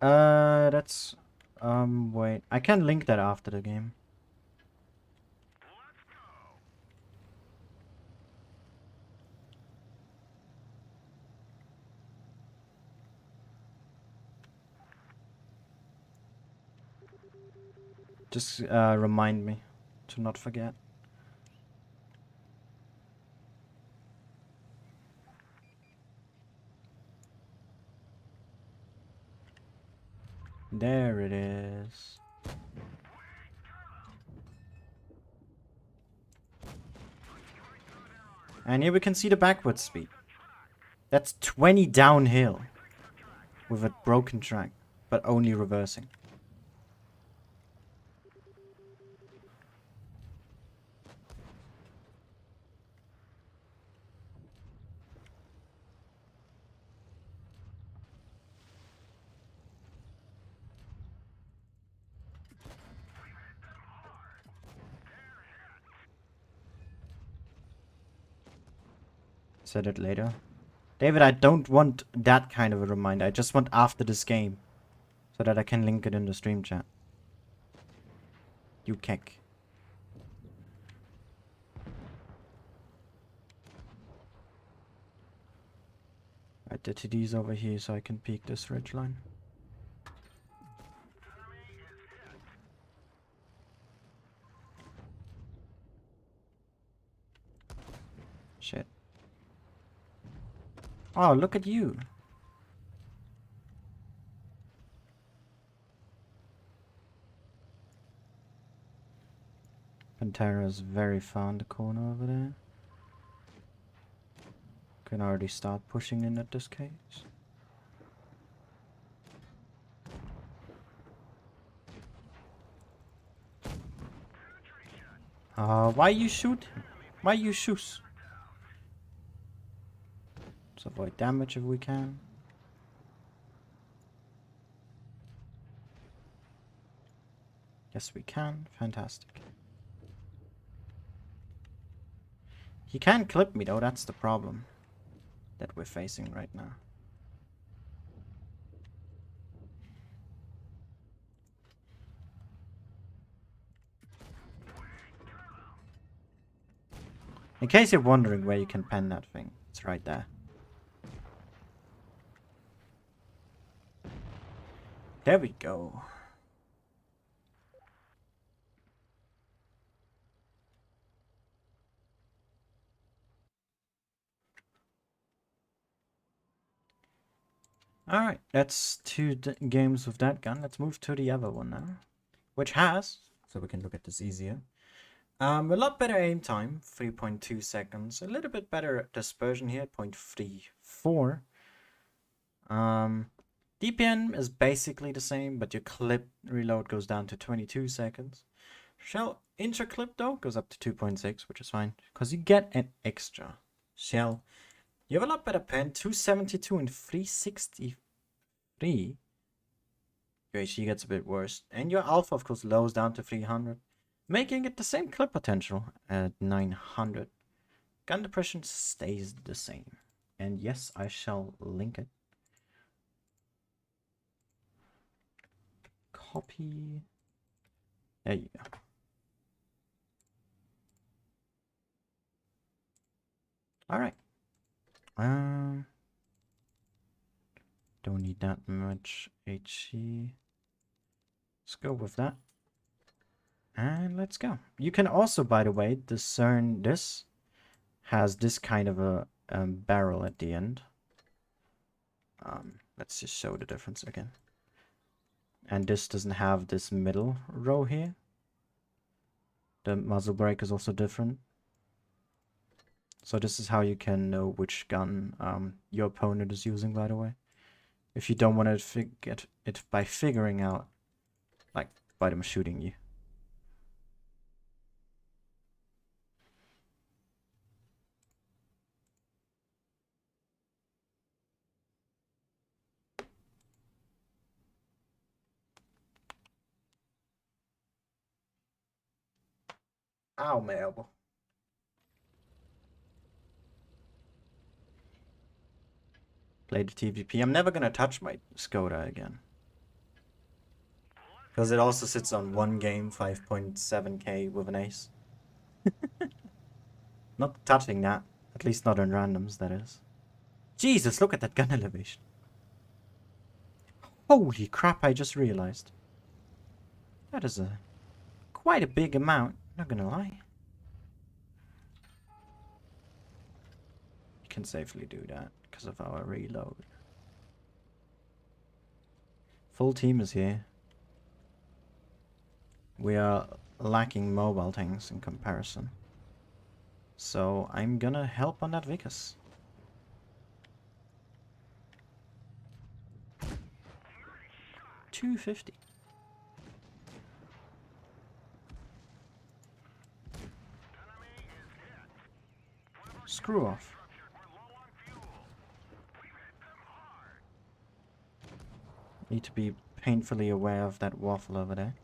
That's... wait. I can link that after the game. Just remind me to not forget. There it is. And here we can see the backward speed. That's 20 downhill with a broken track, but only reversing. Said it later. David, I don't want that kind of a reminder. I just want after this game. So that I can link it in the stream chat. You keck. Right, the TD's over here so I can peek this ridge line. Shit. Oh, look at you. Pantera is very far in the corner over there. Can already start pushing in at this case. Why you shoot? Why you shoot? Let's avoid damage if we can. Yes, we can. Fantastic. He can't clip me though, that's the problem that we're facing right now. In case you're wondering where you can pen that thing, it's right there. There we go. Alright, that's two games with that gun. Let's move to the other one now. Which has, so we can look at this easier. A lot better aim time, 3.2 seconds. A little bit better dispersion here, 0.34. DPM is basically the same, but your clip reload goes down to 22 seconds. Shell interclip though goes up to 2.6, which is fine, because you get an extra shell. You have a lot better pen, 272 and 363. Your HE gets a bit worse. And your alpha, of course, lowers down to 300, making it the same clip potential at 900. Gun depression stays the same. And yes, I shall link it. Copy. There you go. Alright. Don't need that much HE. Let's go with that. And let's go. You can also, by the way, discern this. Has this kind of a barrel at the end. Let's just show the difference again. And this doesn't have this middle row here. The muzzle brake is also different. So this is how you can know which gun your opponent is using, by the way. If you don't want to get it by figuring out, like, by them shooting you. Ow, my elbow. Play the TVP. I'm never gonna touch my Skoda again. Because it also sits on one game, 5.7k with an ace. Not touching that. At least not in randoms, that is. Jesus, look at that gun elevation. Holy crap, I just realized. That is quite a big amount, not gonna lie. You can safely do that because of our reload. Full team is here. We are lacking mobile tanks in comparison. So I'm gonna help on that Vickers. $250. Screw off. Need to be painfully aware of that waffle over there.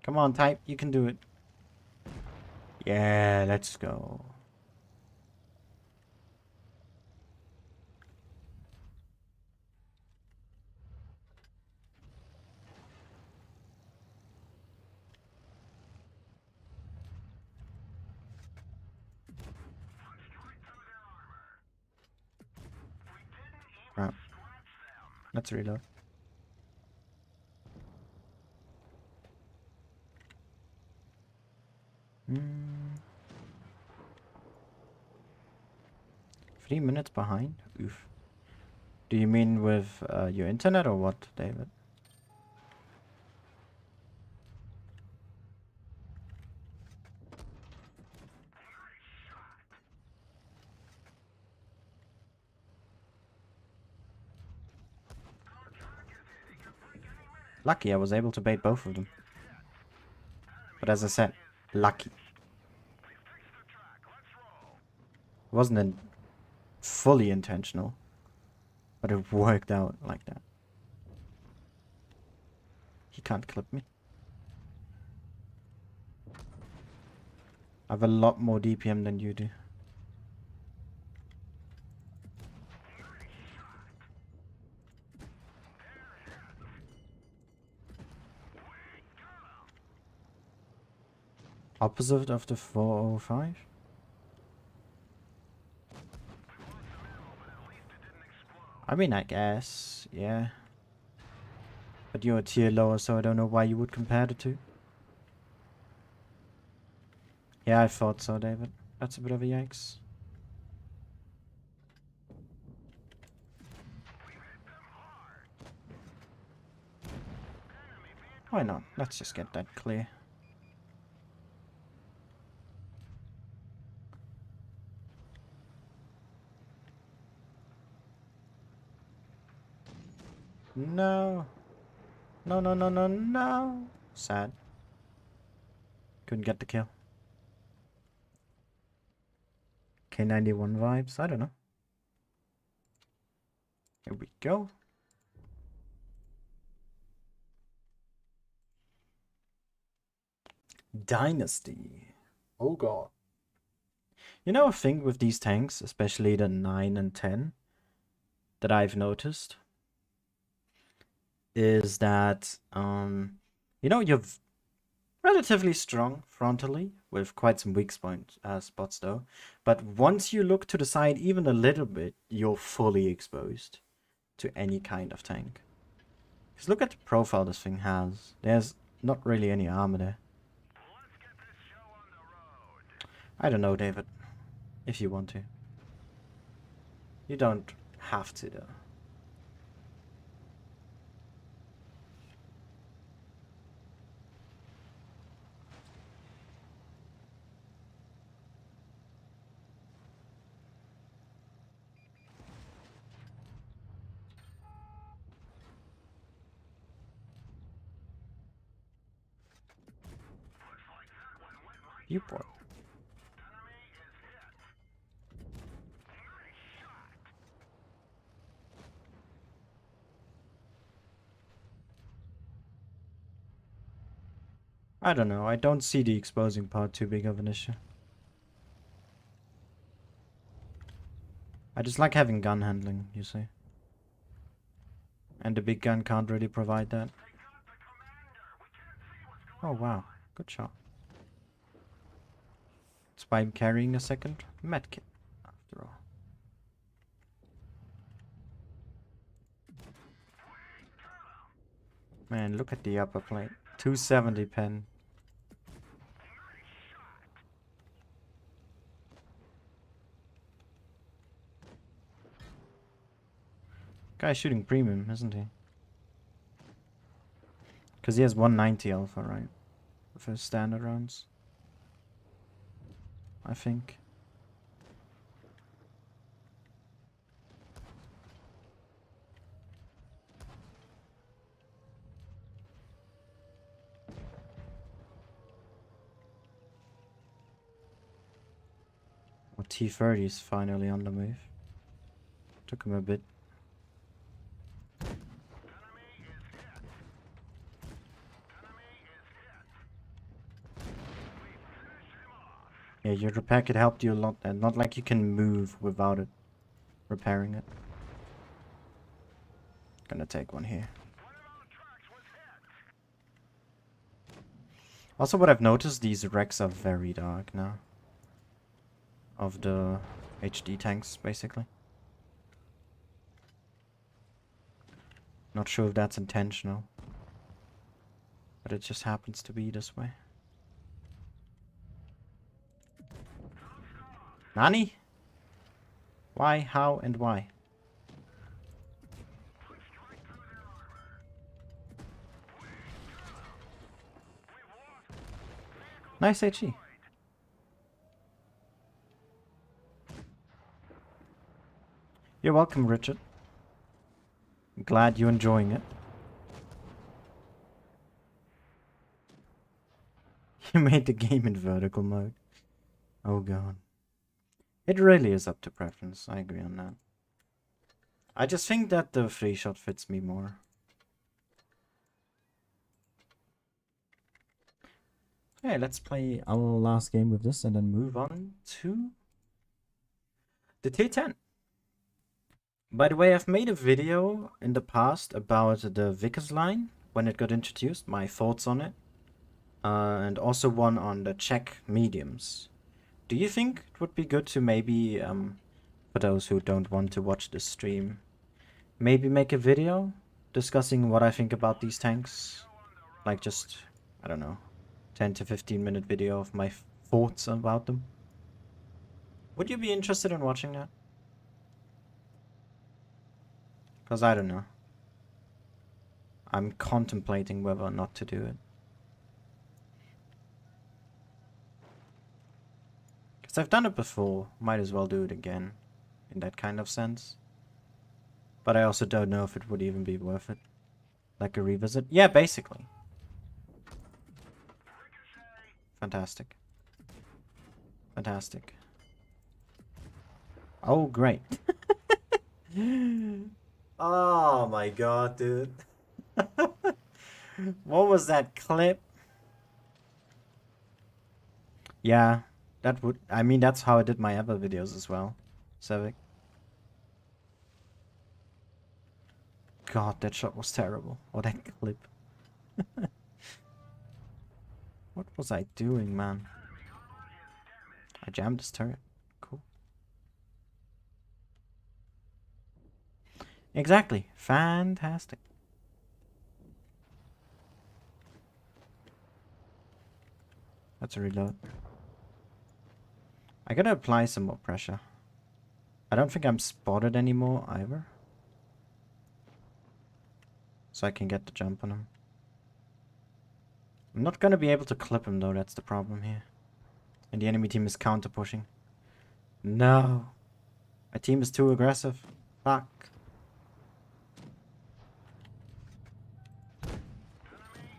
Come on, type. You can do it. Yeah, let's go. Crap. Let's reload. Hmm. 3 minutes behind? Oof. Do you mean with your internet or what, David? Lucky I was able to bait both of them. But as I said, lucky. Wasn't fully intentional, but it worked out like that. He can't clip me. I have a lot more DPM than you do. Opposite of the 405? I mean, I guess, yeah. But you're a tier lower, so I don't know why you would compare the two. Yeah, I thought so, David. That's a bit of a yikes. Why not? Let's just get that clear. No. No, no, no, no, no. Sad. Couldn't get the kill. K91 vibes? I don't know. Here we go. Dynasty. Oh god. You know a thing with these tanks, especially the 9 and 10, that I've noticed? Is that, you know, you're relatively strong frontally, with quite some weak spots though. But once you look to the side even a little bit, you're fully exposed to any kind of tank. Because look at the profile this thing has. There's not really any armor there. I don't know, David. If you want to. You don't have to, though. Viewport. I don't know. I don't see the exposing part too big of an issue. I just like having gun handling, you see. And the big gun can't really provide that. Oh wow, good shot. That's why I'm carrying a second medkit, after all. Man, look at the upper plate. 270 pen. Guy's shooting premium, isn't he? Because he has 190 alpha, right? For his standard rounds. I think. Well, T30 is finally on the move. Took him a bit. Yeah, your repair kit helped you a lot and not like you can move without it repairing it. Gonna take one here. Also, what I've noticed, these wrecks are very dark now. Of the HD tanks, basically. Not sure if that's intentional. But it just happens to be this way. Nani? Why, how, and why? Nice HE. You're welcome, Richard. I'm glad you're enjoying it. You made the game in vertical mode. Oh god. It really is up to preference. I agree on that. I just think that the free shot fits me more. Okay, let's play our last game with this and then move on to the Tier 10. By the way, I've made a video in the past about the Vickers line when it got introduced, my thoughts on it. And also one on the Czech mediums. Do you think it would be good to maybe, for those who don't want to watch the stream, maybe make a video discussing what I think about these tanks? Like just, I don't know, 10 to 15 minute video of my thoughts about them. Would you be interested in watching that? Because I don't know. I'm contemplating whether or not to do it. Because I've done it before, might as well do it again, in that kind of sense. But I also don't know if it would even be worth it. Like a revisit? Yeah, basically. Fantastic. Fantastic. Oh, great. Oh my god, dude. What was that clip? Yeah, that would... I mean, that's how I did my other videos as well. Civic. God, that shot was terrible. Or that clip. What was I doing, man? I jammed this turret. Cool. Exactly. Fantastic. That's a reload. I gotta apply some more pressure. I don't think I'm spotted anymore either. So I can get the jump on him. I'm not gonna be able to clip him though, that's the problem here. And the enemy team is counter pushing. No. My team is too aggressive. Fuck.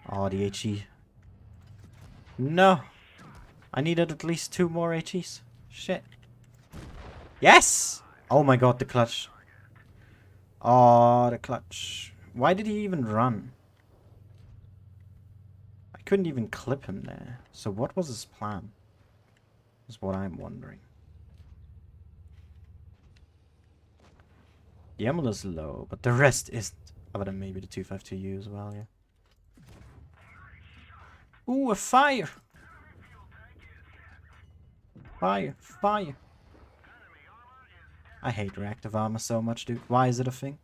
Oh, the HE. No. I needed at least 2 more HEs. Shit. Yes! Oh my god, the clutch. Oh, the clutch. Why did he even run? I couldn't even clip him there. So what was his plan? Is what I'm wondering. The Emil is low, but the rest isn't. Other than maybe the 252U as well, yeah. Ooh, a fire! Fire, fire! I hate reactive armor so much, dude. Why is it a thing?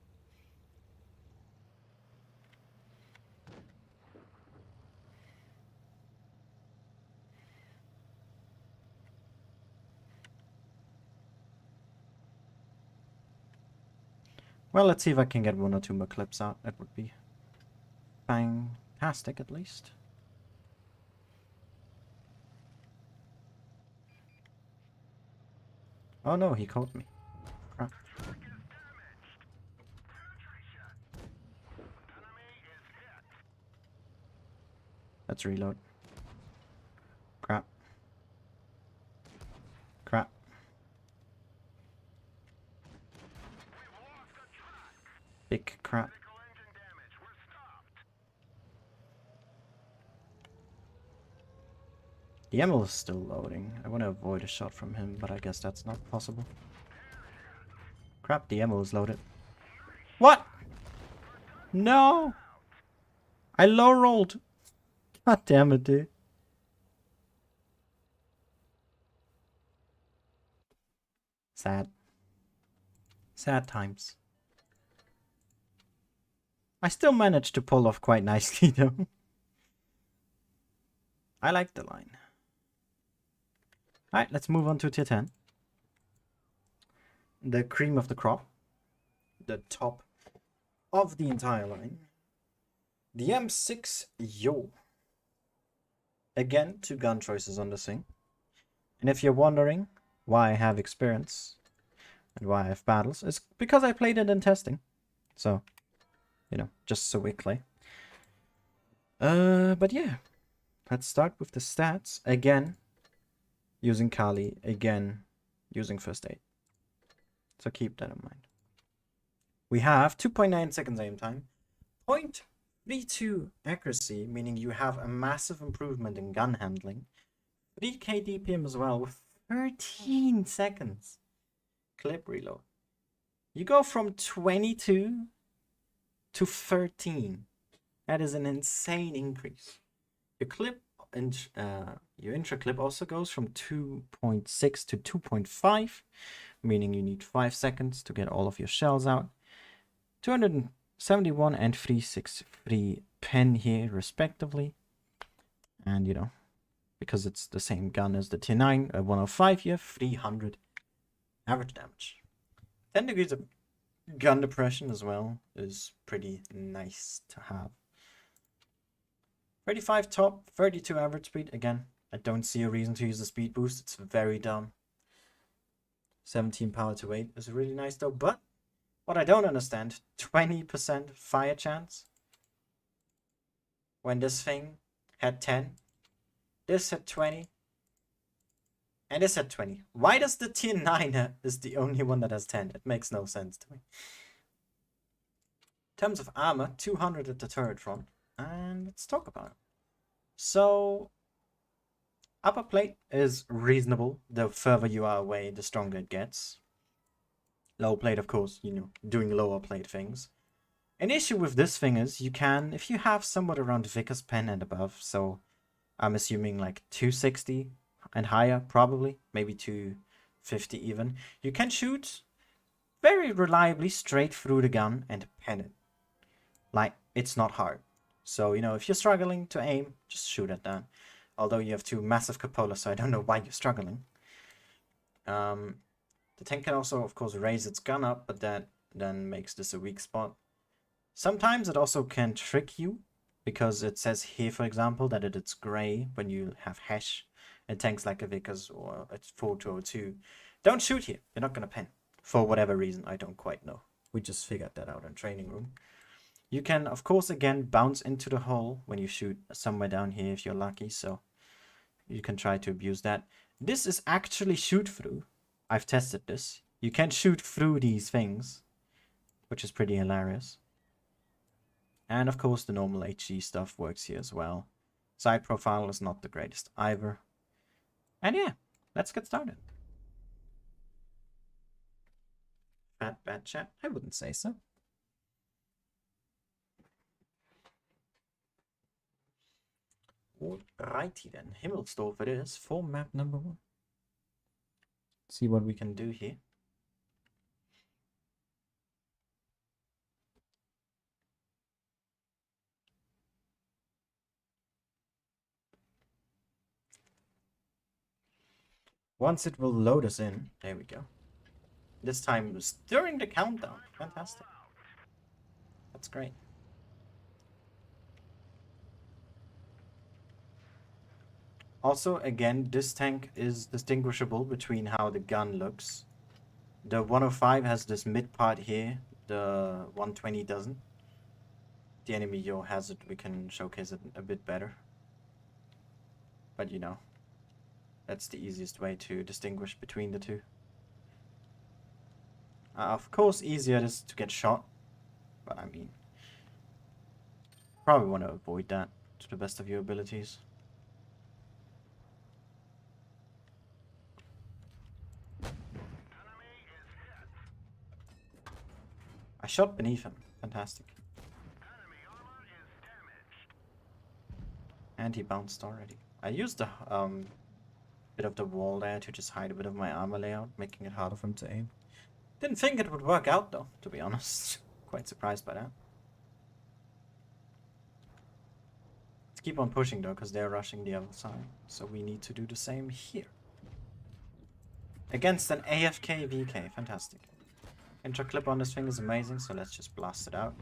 Well, let's see if I can get 1 or 2 more clips out. That would be fantastic, at least. Oh no, he caught me. Crap. Let's reload. Crap. Crap. Big crap. The Emil is still loading. I want to avoid a shot from him, but I guess that's not possible. Crap, the Emil is loaded. What? No! I low rolled. God damn it, dude. Sad. Sad times. I still managed to pull off quite nicely though. I like the line. Alright, let's move on to tier 10. The cream of the crop. The top of the entire line. The M-VI-Yoh. Again, 2 gun choices on this thing. And if you're wondering why I have experience and why I have battles, it's because I played it in testing. So, you know, just so we clear. But yeah, let's start with the stats. Again, using Kali. Again, using first aid. So keep that in mind. We have 2.9 seconds aim time. 0.32 accuracy, meaning you have a massive improvement in gun handling. 3k DPM as well with 13 seconds. Clip reload. You go from 22 to 13. That is an insane increase. Your clip and your intra clip also goes from 2.6 to 2.5, meaning you need 5 seconds to get all of your shells out. 271 and 363 pen here respectively. And you know, because it's the same gun as the Tier 9, 105 here, 300 average damage. 10 degrees of gun depression as well is pretty nice to have. 35 top, 32 average speed. Again, I don't see a reason to use the speed boost. It's very dumb. 17 power to weight is really nice though. But what I don't understand, 20% fire chance. When this thing had 10. This had 20. And this had 20. Why does the Tier 9 is the only one that has 10? It makes no sense to me. In terms of armor, 200 at the turret front. And let's talk about it. So, upper plate is reasonable. The further you are away, the stronger it gets. Lower plate, of course, you know, doing lower plate things. An issue with this thing is you can, if you have somewhat around Vickers pen and above, so I'm assuming like 260 and higher, probably, maybe 250 even, you can shoot very reliably straight through the gun and pen it. Like, it's not hard. So, you know, if you're struggling to aim, just shoot at that. Although you have 2 massive cupolas, so I don't know why you're struggling. The tank can also, of course, raise its gun up, but that then makes this a weak spot. Sometimes it also can trick you, because it says here, for example, that it's gray when you have hash in tanks like a Vickers or a 4202. Don't shoot here. You're not going to pen. For whatever reason, I don't quite know. We just figured that out in training room. You can, of course, again, bounce into the hole when you shoot somewhere down here if you're lucky, so you can try to abuse that. This is actually shoot-through. I've tested this. You can shoot through these things, which is pretty hilarious. And, of course, the normal HG stuff works here as well. Side profile is not the greatest either. And yeah, let's get started. Fat bad chat? I wouldn't say so. Alrighty then, Himmelsdorf it is for map number 1. See what we can do here. Once it will load us in, there we go. This time it was during the countdown. Fantastic. That's great. Also, again, this tank is distinguishable between how the gun looks. The 105 has this mid part here, the 120 doesn't. The M-VI-Yoh has it, we can showcase it a bit better. But you know, that's the easiest way to distinguish between the two. Of course, easier it is to get shot, but I mean, probably want to avoid that to the best of your abilities. I shot beneath him. Fantastic. And he bounced already. I used the bit of the wall there to just hide a bit of my armor layout, making it harder for him to aim. Didn't think it would work out though, to be honest. Quite surprised by that. Let's keep on pushing though, because they're rushing the other side. So we need to do the same here. Against an AFK VK. Fantastic. Intro clip on this thing is amazing, so let's just blast it out.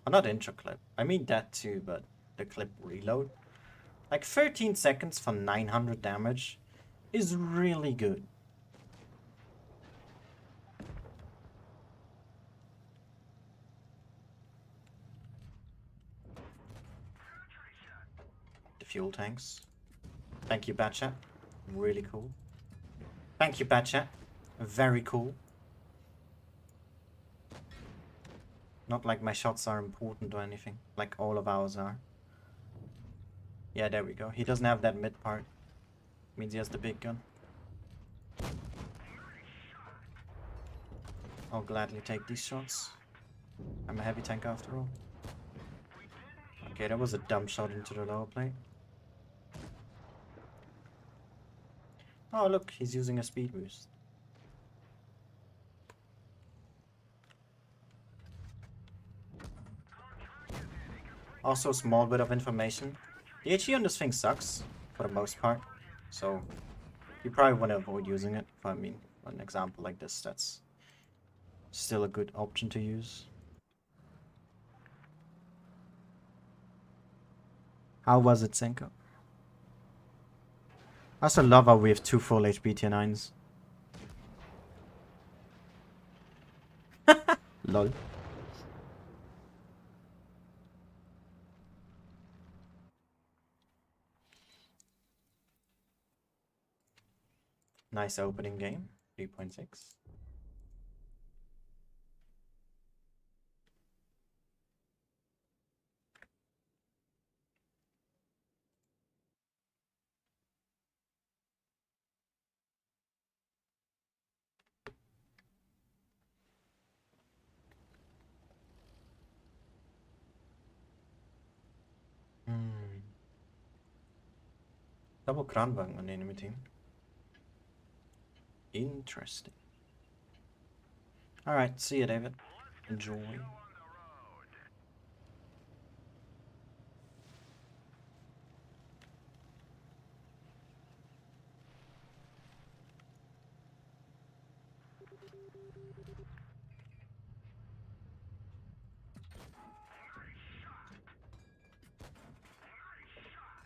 Oh, not intro clip. I mean that too, but the clip reload. Like 13 seconds for 900 damage is really good. The fuel tanks. Thank you, Batchat. Really cool. Thank you, Batchat. Very cool. Not like my shots are important or anything, like all of ours are. Yeah, there we go. He doesn't have that mid part. Means he has the big gun. I'll gladly take these shots. I'm a heavy tank after all. Okay, that was a dumb shot into the lower plate. Oh, look, he's using a speed boost. Also, a small bit of information. The HE on this thing sucks, for the most part. So, you probably want to avoid using it. I mean, an example like this, that's still a good option to use. How was it, Senko? I also love how we have 2 full HP tier 9s. Lol. Nice opening game. 3.6. Double Kranbang on the enemy team. Interesting. Alright, see you, David. Enjoy.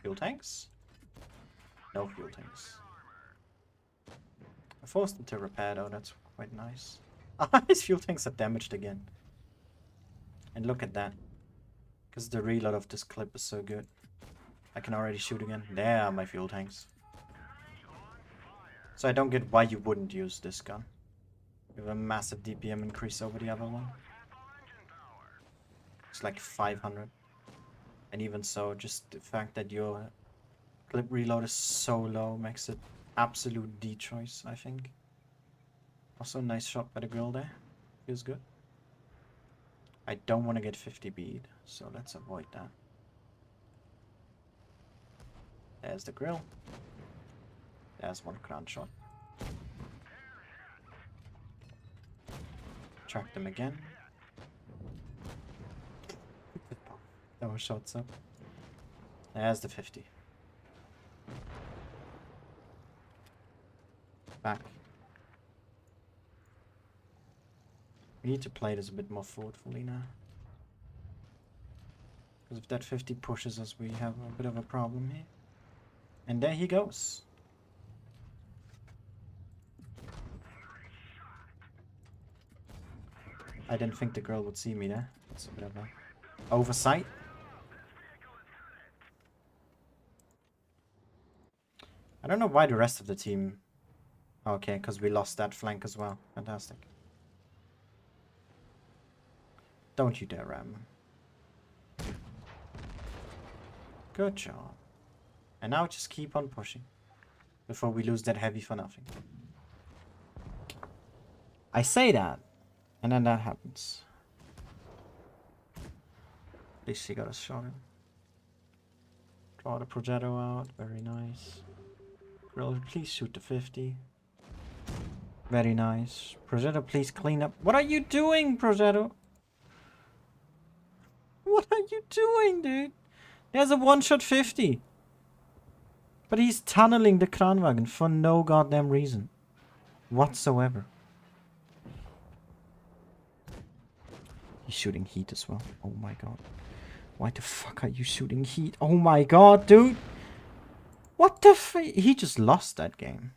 Fuel tanks? No fuel tanks. I forced them to repair though, that's quite nice. His fuel tanks are damaged again. And look at that. Because the reload of this clip is so good. I can already shoot again. There are my fuel tanks. So I don't get why you wouldn't use this gun. You have a massive DPM increase over the other one. It's like 500. And even so, just the fact that your clip reload is so low makes it absolute D choice, I think. Also, nice shot by the grill there. Feels good. I don't want to get 50 bead, so let's avoid that. There's the grill. There's one crown shot. Track them again. Throw shots up. There's the 50. Back. We need to play this a bit more thoughtfully now. Because if that 50 pushes us, we have a bit of a problem here. And there he goes. I didn't think the girl would see me there. That's a bit of a oversight. I don't know why the rest of the team... Okay, because we lost that flank as well. Fantastic. Don't you dare ram. Good job. And now just keep on pushing. Before we lose that heavy for nothing. I say that. And then that happens. At least he got a shot in. Draw the projectile out. Very nice. Grill, please shoot the 50. Very nice. Prozetto, please clean up. What are you doing, Prozetto? What are you doing, dude? There's a one-shot 50. But he's tunneling the Kranwagen for no goddamn reason. Whatsoever. He's shooting heat as well. Oh my god. Why the fuck are you shooting heat? Oh my god, dude. What the f... He just lost that game.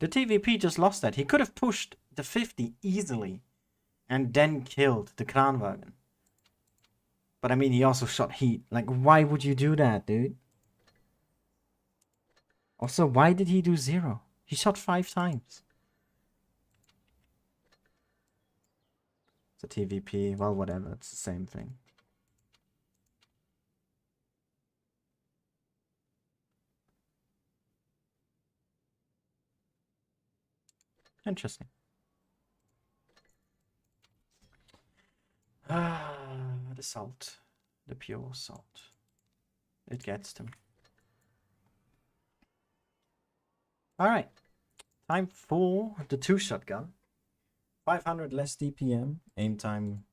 The TVP just lost that. He could have pushed the 50 easily. And then killed the Kranwagen. But I mean, he also shot heat. Like, why would you do that, dude? Also, why did he do 0? He shot 5 times. It's a TVP. Well, whatever. It's the same thing. Interesting. Ah, the salt. The pure salt. It gets to me. Alright. Time for the 2-shot gun. 500 less DPM. Aim time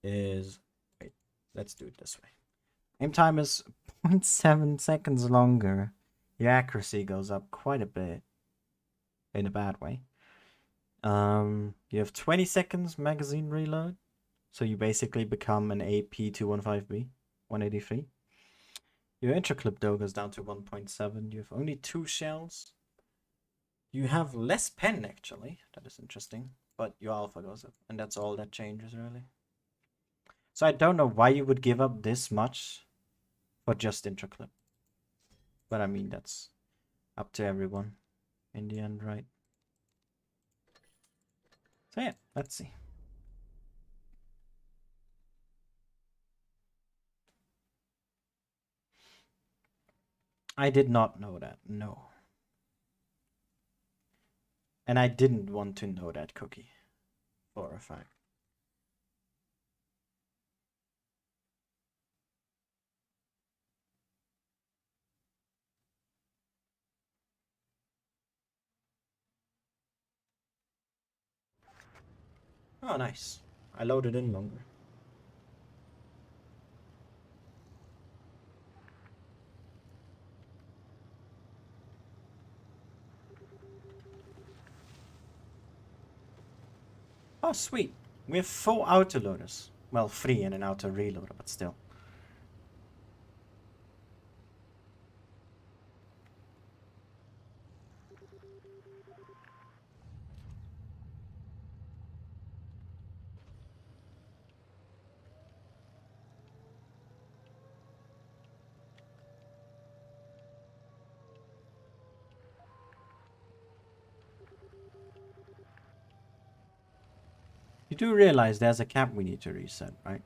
is... Wait, let's do it this way. Aim time is 0.7 seconds longer. Your accuracy goes up quite a bit. In a bad way. You have 20 seconds magazine reload. So you basically become an AP215B. 183. Your intraclip though goes down to 1.7. You have only 2 shells. You have less pen actually. That is interesting. But your alpha goes up. And that's all that changes really. So I don't know why you would give up this much for just intraclip. But I mean, that's up to everyone in the end, right? So yeah, let's see. I did not know that, no. And I didn't want to know that, Cookie, for a fact. Oh, nice. I loaded in longer. Oh, sweet. We have 4 autoloaders. Well, 3 and an auto reloader, but still. You do realize there's a cap we need to reset, right?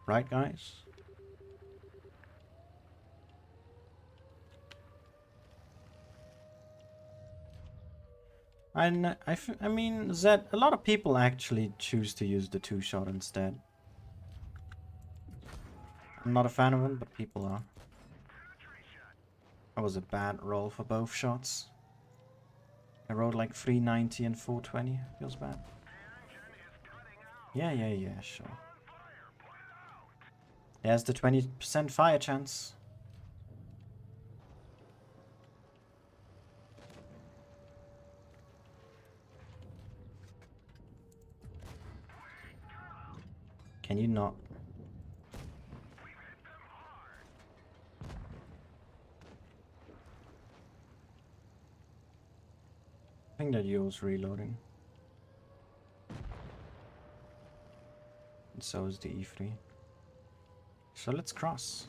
Right, guys? And I mean, Zed, a lot of people actually choose to use the 2-shot instead. I'm not a fan of them, but people are. That was a bad roll for both shots. I rolled like 390 and 420. Feels bad. Yeah, sure. There's the 20% fire chance. Can you not? I think that Yo's reloading. And so is the E3. So let's cross.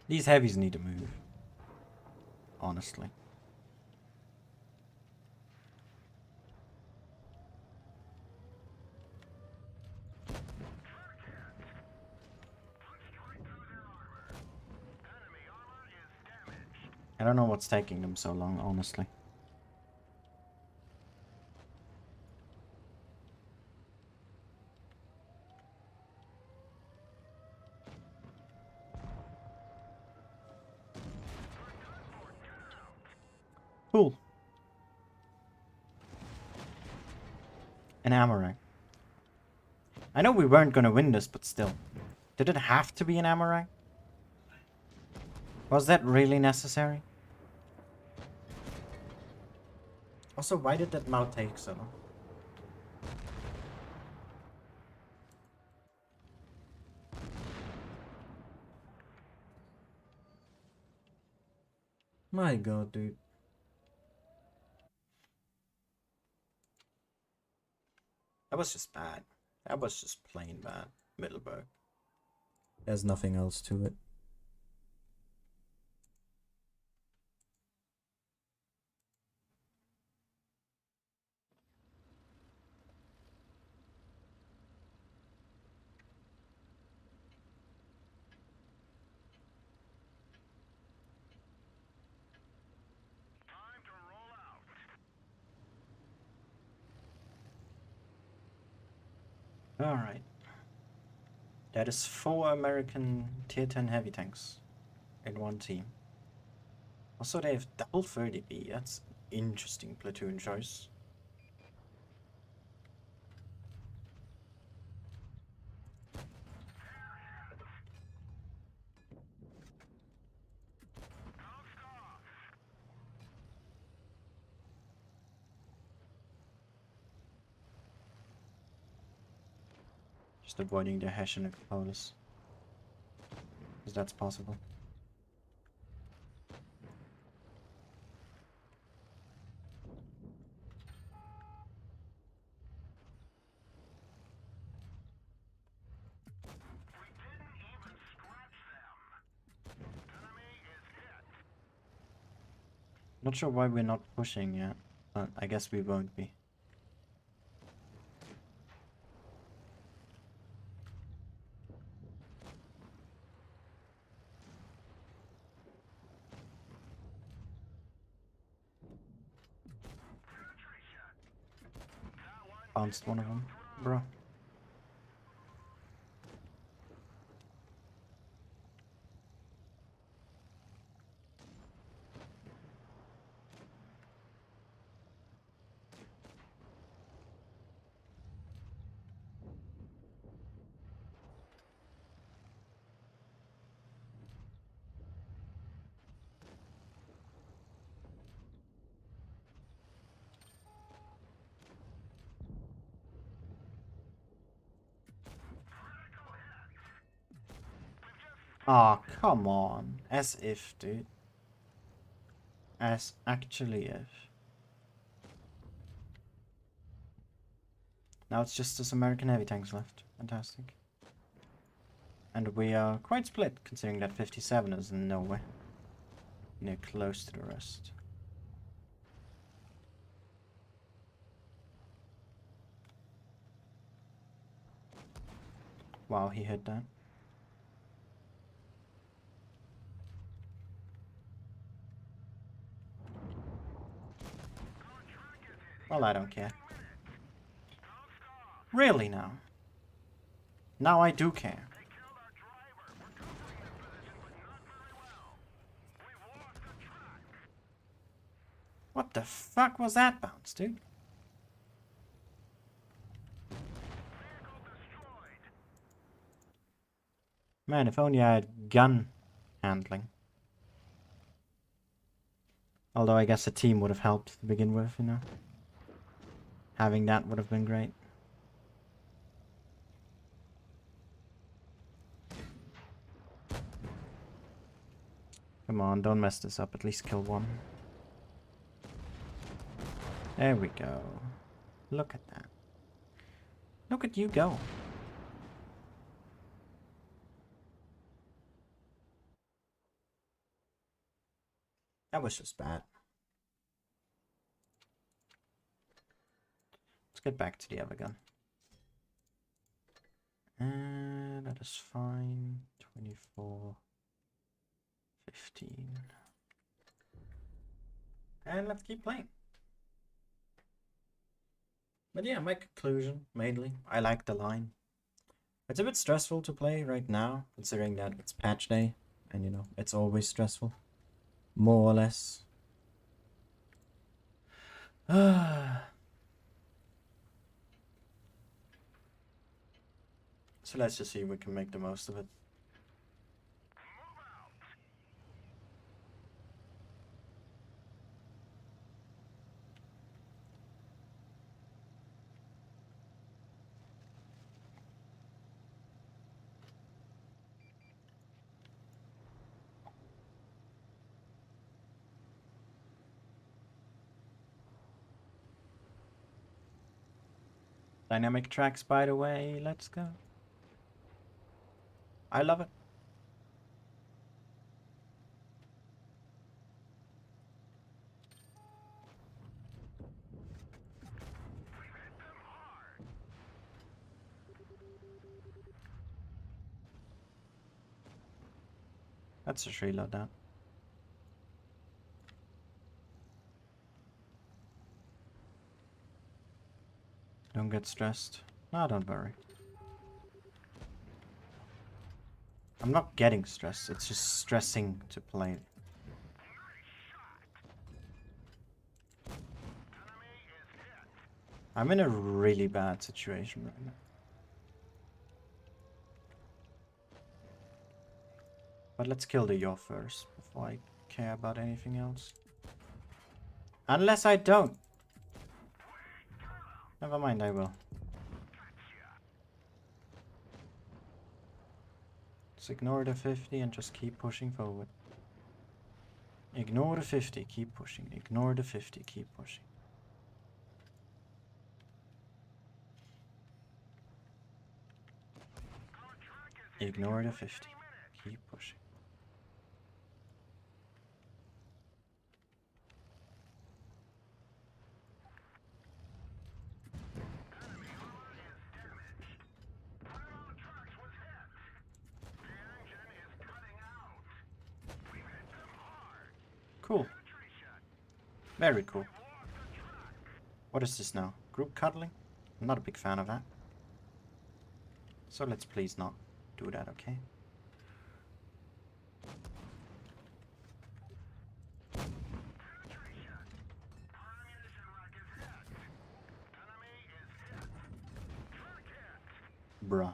These heavies need to move. Honestly. I don't know what's taking them so long, honestly. Cool. An Amaranth. I know we weren't gonna win this, but still. Did it have to be an Amaranth? Was that really necessary? Also, why did that mount take so long? My god, dude. That was just bad. That was just plain bad. Middleburg. There's nothing else to it. Alright. That is 4 American Tier 10 heavy tanks in one team. Also, they have double 30B. That's interesting platoon choice. Just avoiding the Hessian and Polish. Because that's possible. Not sure why we're not pushing yet, but I guess we won't be. Bounced one of them, bro. Aw, oh, come on. As if, dude. As actually if. Now it's just this American heavy tanks left. Fantastic. And we are quite split, considering that 57 is nowhere near close to the rest. Wow, he hit that. Well, I don't care. Really now? Now I do care. What the fuck was that bounce, dude? Man, if only I had gun handling. Although I guess a team would have helped to begin with, you know. Having that would have been great. Come on, don't mess this up. At least kill one. There we go. Look at that. Look at you go. That was just bad. Let's get back to the other gun. And that is fine. 24. 15. And let's keep playing. But yeah, my conclusion, mainly, I like the line. It's a bit stressful to play right now, considering that it's patch day. And you know, it's always stressful. More or less. So let's just see if we can make the most of it. Dynamic tracks, by the way, let's go. I love it. Let's just reload that. Don't get stressed. No, don't worry. I'm not getting stressed, it's just stressing to play. I'm in a really bad situation right now. But let's kill the Yoh first, before I care about anything else. Unless I don't. Never mind, I will. Let's ignore the 50 and just keep pushing forward. Ignore the 50, keep pushing. Ignore the 50, keep pushing. Ignore the 50, keep pushing. Cool. Very cool. What is this now? Group cuddling? I'm not a big fan of that. So let's please not do that, okay? Bruh.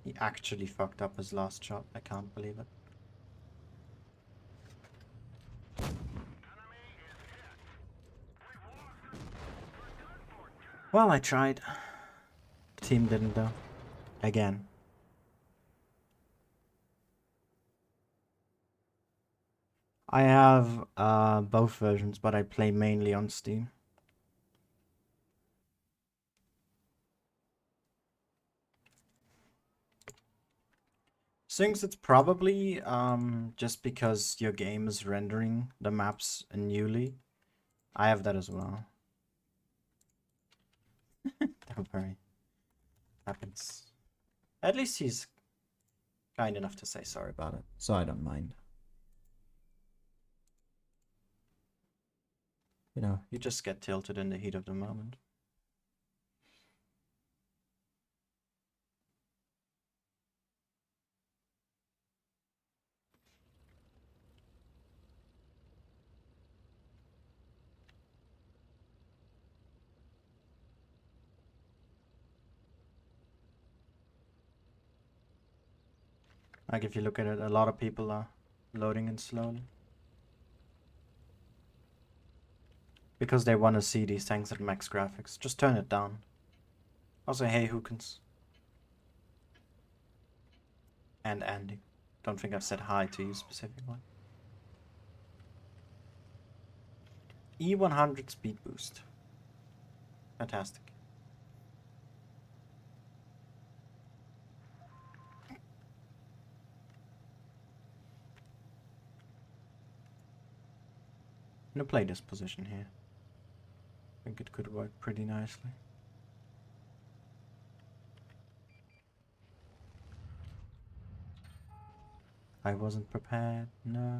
He actually fucked up his last shot. I can't believe it. Well, I tried. The team didn't though. Again. I have both versions, but I play mainly on Steam. Since it's probably just because your game is rendering the maps newly. I have that as well. Don't worry. Happens. At least he's kind enough to say sorry about it, so I don't mind. You know, you just get tilted in the heat of the moment. Like if you look at it, a lot of people are loading in slowly. Because they want to see these things at max graphics. Just turn it down. Also, hey Hookins. And Andy. Don't think I've said hi to you specifically. E100 speed boost. Fantastic. I'm gonna play this position here. I think it could work pretty nicely. I wasn't prepared, no.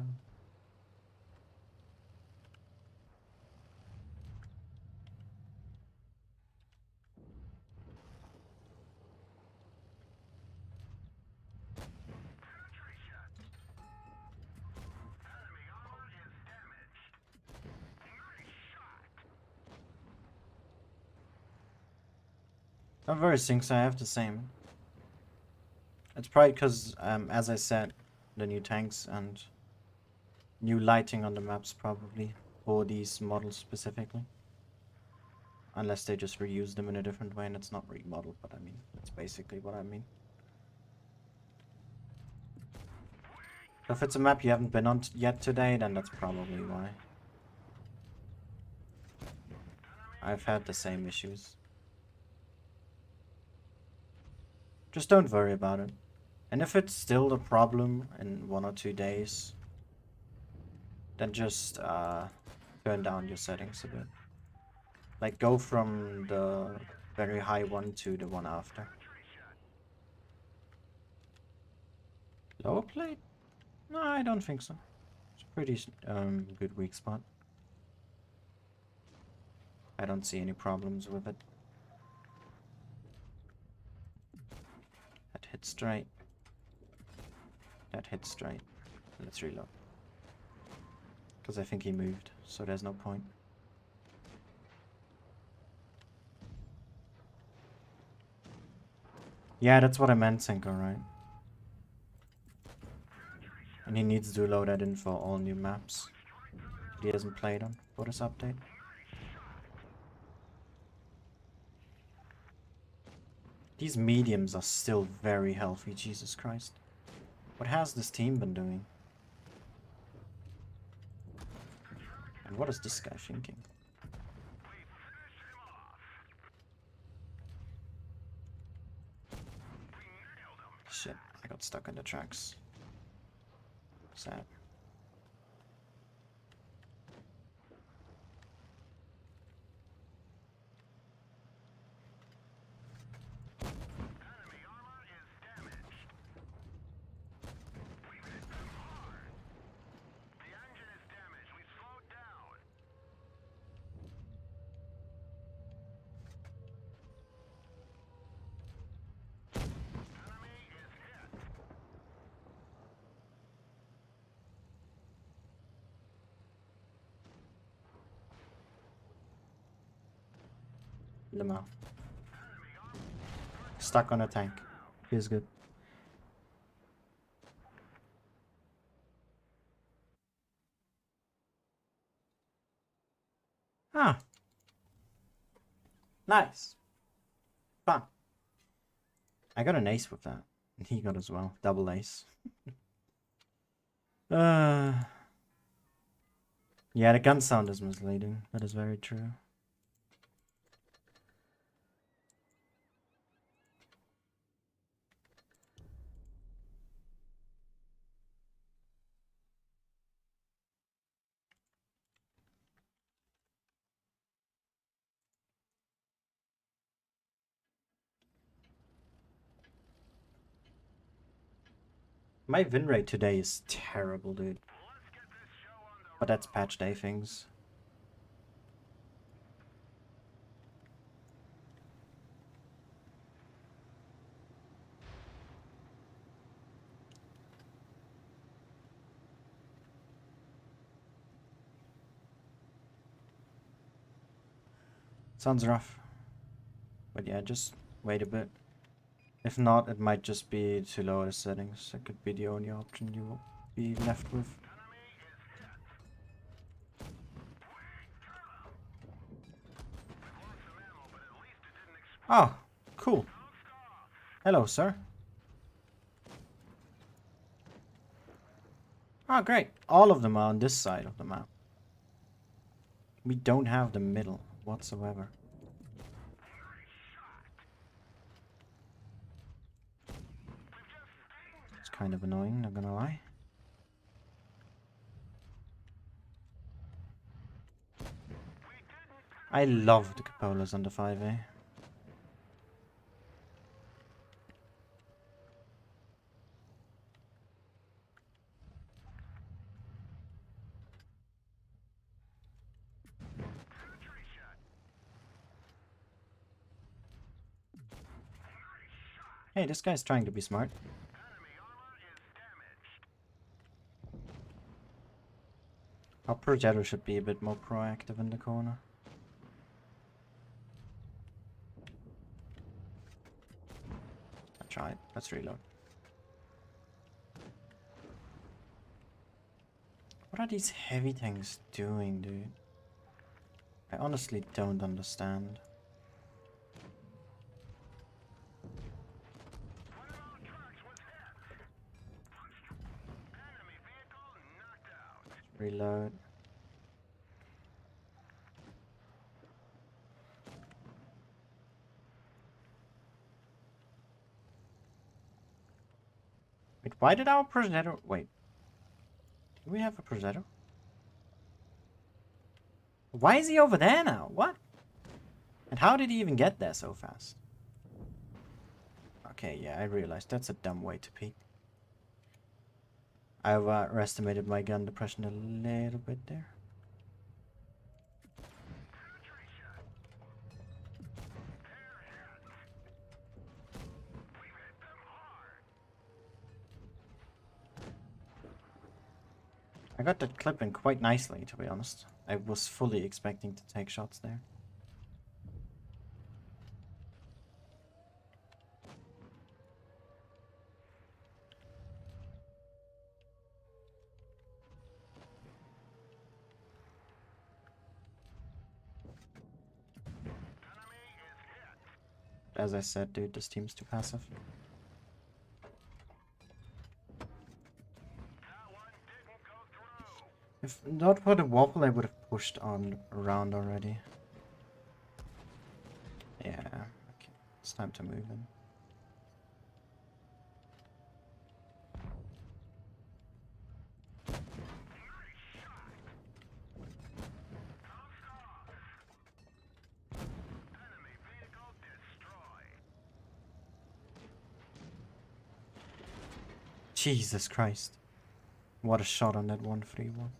Not very syncs, I have the same. It's probably because, as I said, the new tanks and new lighting on the maps probably, for these models specifically. Unless they just reuse them in a different way and it's not remodeled, but I mean, that's basically what I mean. So if it's a map you haven't been on yet today, then that's probably why. I've had the same issues. Just don't worry about it. And if it's still a problem in 1 or 2 days, then just turn down your settings a bit. Like go from the very high one to the one after. Lower plate? No, I don't think so. It's a pretty good weak spot. I don't see any problems with it. That hits straight. That hits straight. Let's reload. Because I think he moved, so there's no point. Yeah, that's what I meant, Senko, right? And he needs to load that in for all new maps he hasn't played on for this update. These mediums are still very healthy, Jesus Christ. What has this team been doing? And what is this guy thinking? Shit, I got stuck in the tracks. Sad. Lima. Stuck on a tank. Feels good. Ah. Nice. Fun. I got an ace with that. And he got as well. Double ace. Yeah, the gun sound is misleading. That is very true. My win rate today is terrible, dude. But that's patch day things. Sounds rough. But yeah, just wait a bit. If not, it might just be to lower the settings. That could be the only option you will be left with. Oh, cool. Hello, sir. Oh, great. All of them are on this side of the map. We don't have the middle whatsoever. It's kind of annoying, not gonna lie. I love the cupolas on the 5A. Hey, this guy's trying to be smart. Our projector should be a bit more proactive in the corner. Try it. Let's reload. What are these heavy tanks doing, dude? I honestly don't understand. Reload. Wait, why did our Progetto... Wait. Do we have a Progetto? Why is he over there now? What? And how did he even get there so fast? Okay, yeah, I realized that's a dumb way to peek. I overestimated my gun depression a little bit there. I got that clip in quite nicely, to be honest. I was fully expecting to take shots there. As I said, dude, this team's too passive. If not for the wobble, I would have pushed on around already. Yeah, okay. It's time to move in. Jesus Christ. What a shot on that 131.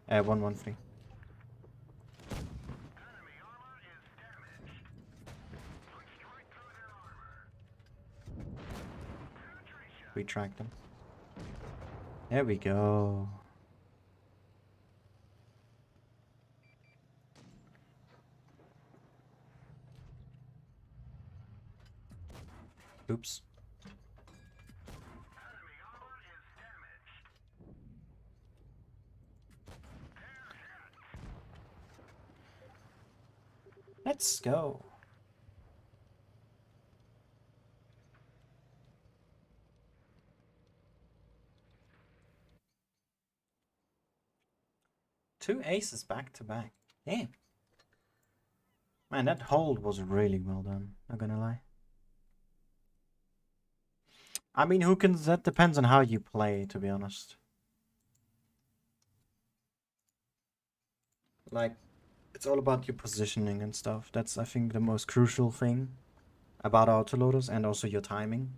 113. Retract them. There we go. Oops. Let's go. Two aces back to back. Damn. Man, that hold was really well done. Not gonna lie. I mean, who can... That depends on how you play, to be honest. Like, it's all about your positioning and stuff. That's, I think, the most crucial thing about autoloaders, and also your timing.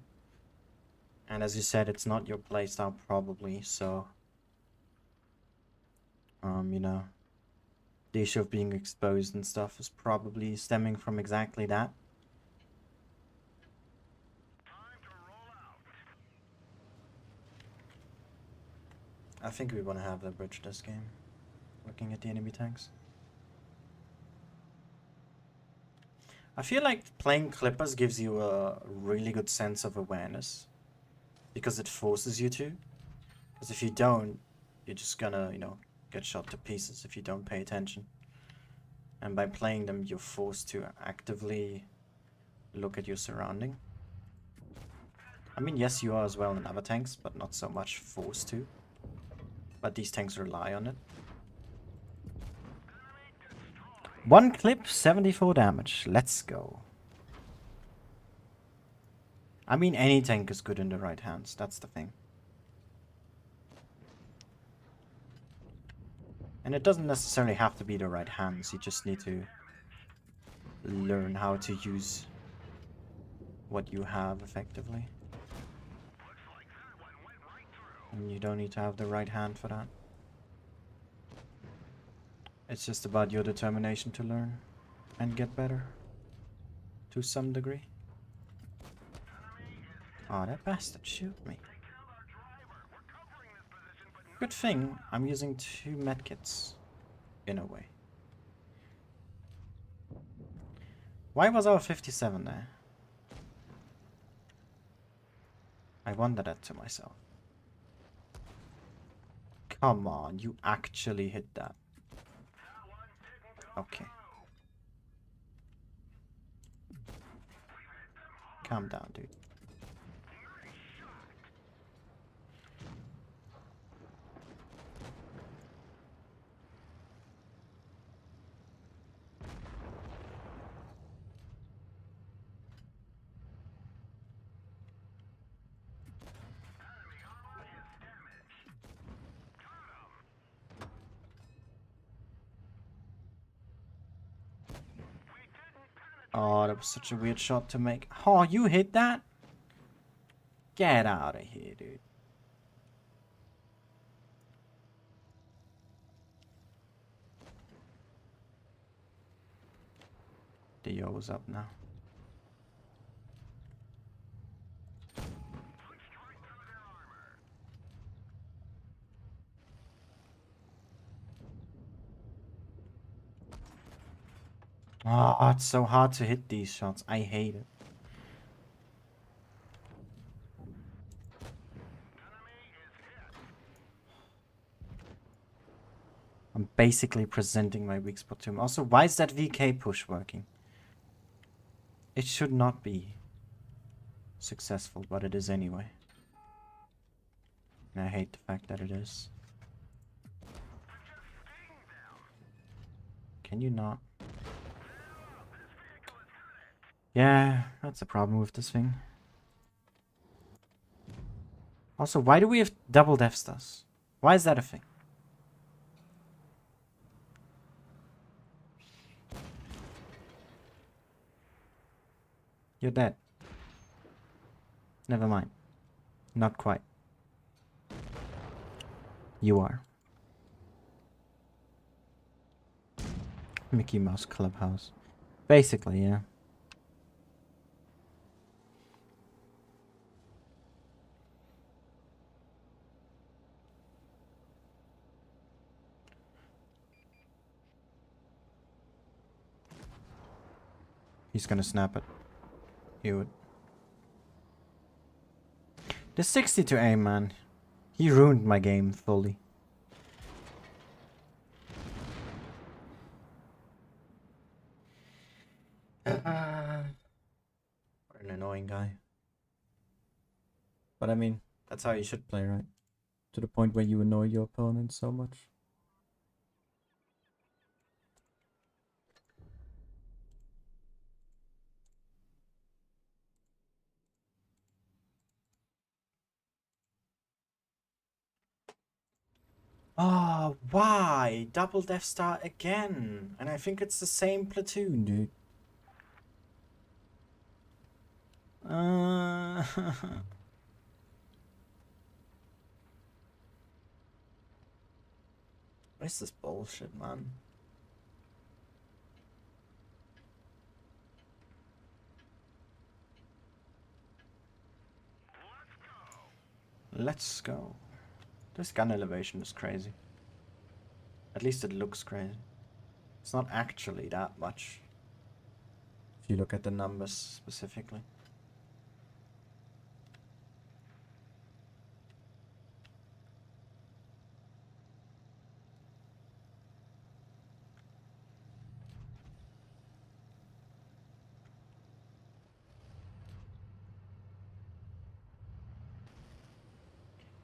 And as you said, it's not your playstyle probably, so... you know... The issue of being exposed and stuff is probably stemming from exactly that. I think we want to have the bridge this game. Looking at the enemy tanks. I feel like playing Clippers gives you a really good sense of awareness. Because it forces you to. Because if you don't, you're just gonna, you know, get shot to pieces if you don't pay attention. And by playing them, you're forced to actively look at your surrounding. I mean, yes, you are as well in other tanks, but not so much forced to. But these tanks rely on it. One clip, 74 damage. Let's go. I mean, any tank is good in the right hands. That's the thing. And it doesn't necessarily have to be the right hands. You just need to learn how to use what you have effectively. And you don't need to have the right hand for that. It's just about your determination to learn and get better to some degree. Oh, that bastard shoot me. Good thing I'm using 2 medkits in a way. Why was our 57 there? I wonder that to myself. Come on, you actually hit that. Okay. Calm down, dude. Oh, that was such a weird shot to make. Oh, you hit that? Get out of here, dude. The Yoh's up now. Oh, it's so hard to hit these shots. I hate it. I'm basically presenting my weak spot to him. Also, why is that VK push working? It should not be successful, but it is anyway. And I hate the fact that it is. Can you not? Yeah, that's a problem with this thing. Also, why do we have double Death Stars? Why is that a thing? You're dead. Never mind. Not quite. You are. Mickey Mouse Clubhouse. Basically, yeah. He's gonna snap it. He would. The 60 to aim, man. He ruined my game fully. What an annoying guy. But I mean, that's how you should play, right? To the point where you annoy your opponent so much. Oh, why? Double Death Star again. And I think it's the same platoon, dude. What is this bullshit, man? Let's go. This gun elevation is crazy. At least it looks crazy. It's not actually that much. If you look at the numbers specifically.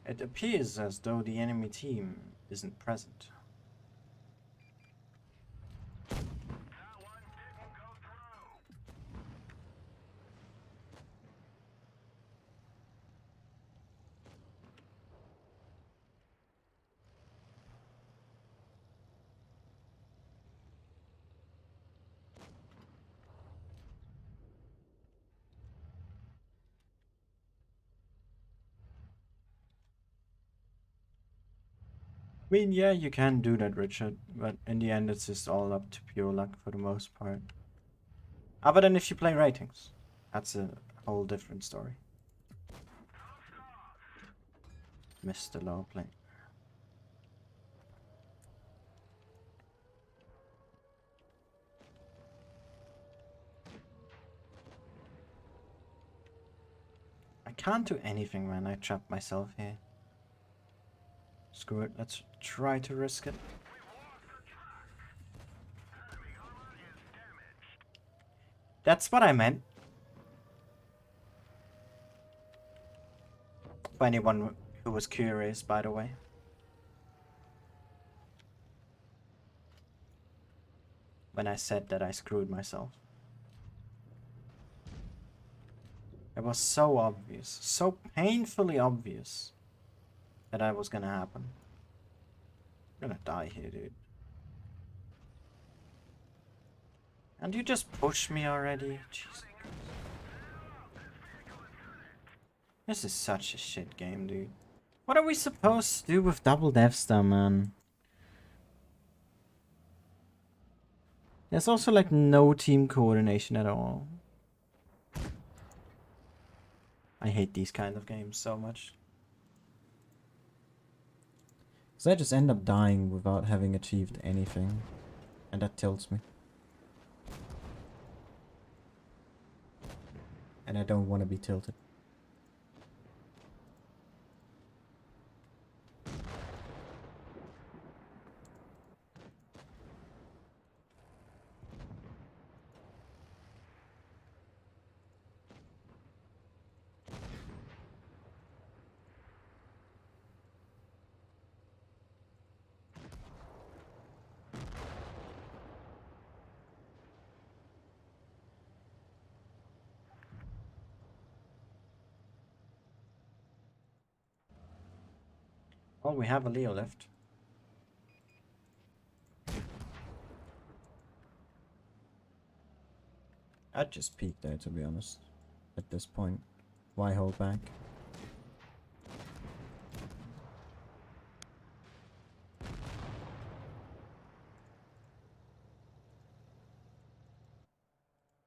It appears as though the enemy team isn't present. I mean, yeah, you can do that, Richard, but in the end it's just all up to pure luck for the most part. Other than if you play ratings. That's a whole different story. Mr. Low play. I can't do anything, man. I trapped myself here. Screw it. Let's try to risk it. That's what I meant. For anyone who was curious, by the way. When I said that I screwed myself. It was so obvious, so painfully obvious that that was gonna happen. I'm gonna die here, dude. And you just pushed me already? Jesus Christ. This is such a shit game, dude. What are we supposed to do with double deaths though, man? There's also like no team coordination at all. I hate these kind of games so much. Because I just end up dying without having achieved anything. And that tilts me. And I don't want to be tilted. Oh, we have a Leo left. I'd just peek there, to be honest. At this point. Why hold back?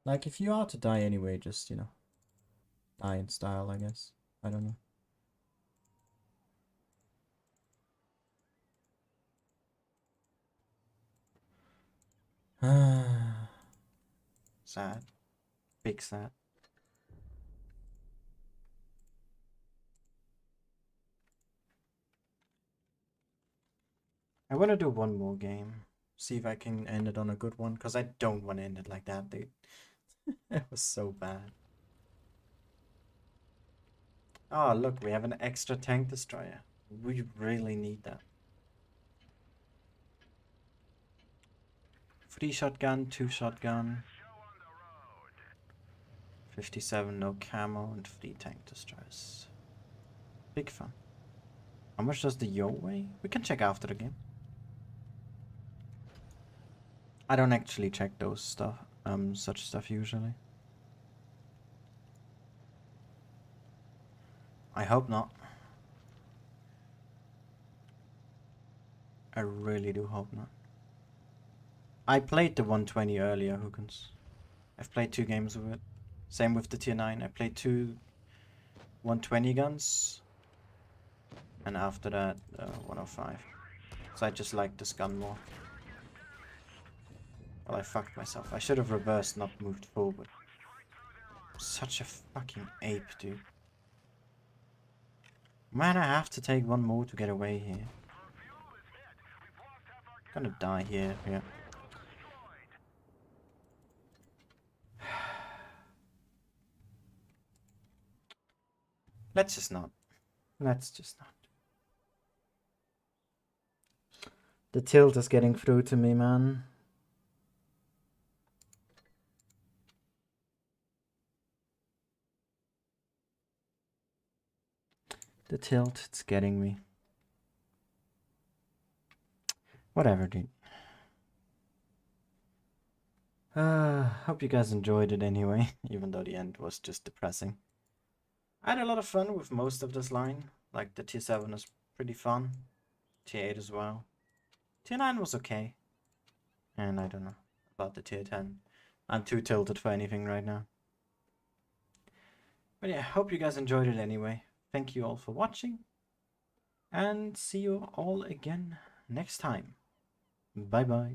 Like, if you are to die anyway, just, you know, die in style, I guess. I don't know. Sad. Big sad. I want to do one more game. See if I can end it on a good one. Because I don't want to end it like that, dude. It was so bad. Oh, look. We have an extra tank destroyer. We really need that. 3 shotgun, 2 shotgun. 57, no camo, and 3 tank destroyers. Big fun. How much does the Yoh weigh? We can check after the game. I don't actually check those stuff, such stuff usually. I hope not. I really do hope not. I played the 120 earlier, Hookins. I've played 2 games with it. Same with the Tier 9. I played 2 120 guns. And after that, 105. So I just like this gun more. Well, I fucked myself. I should have reversed, not moved forward. I'm such a fucking ape, dude. Man, I have to take one more to get away here. I'm gonna die here, yeah. Let's just not. Let's just not. The tilt is getting through to me, man. The tilt, it's getting me. Whatever, dude. Hope you guys enjoyed it anyway, even though the end was just depressing. I had a lot of fun with most of this line. Like, the Tier 7 is pretty fun. Tier 8 as well. Tier 9 was okay. And I don't know about the Tier 10. I'm too tilted for anything right now. But yeah, hope you guys enjoyed it anyway. Thank you all for watching. And see you all again next time. Bye bye.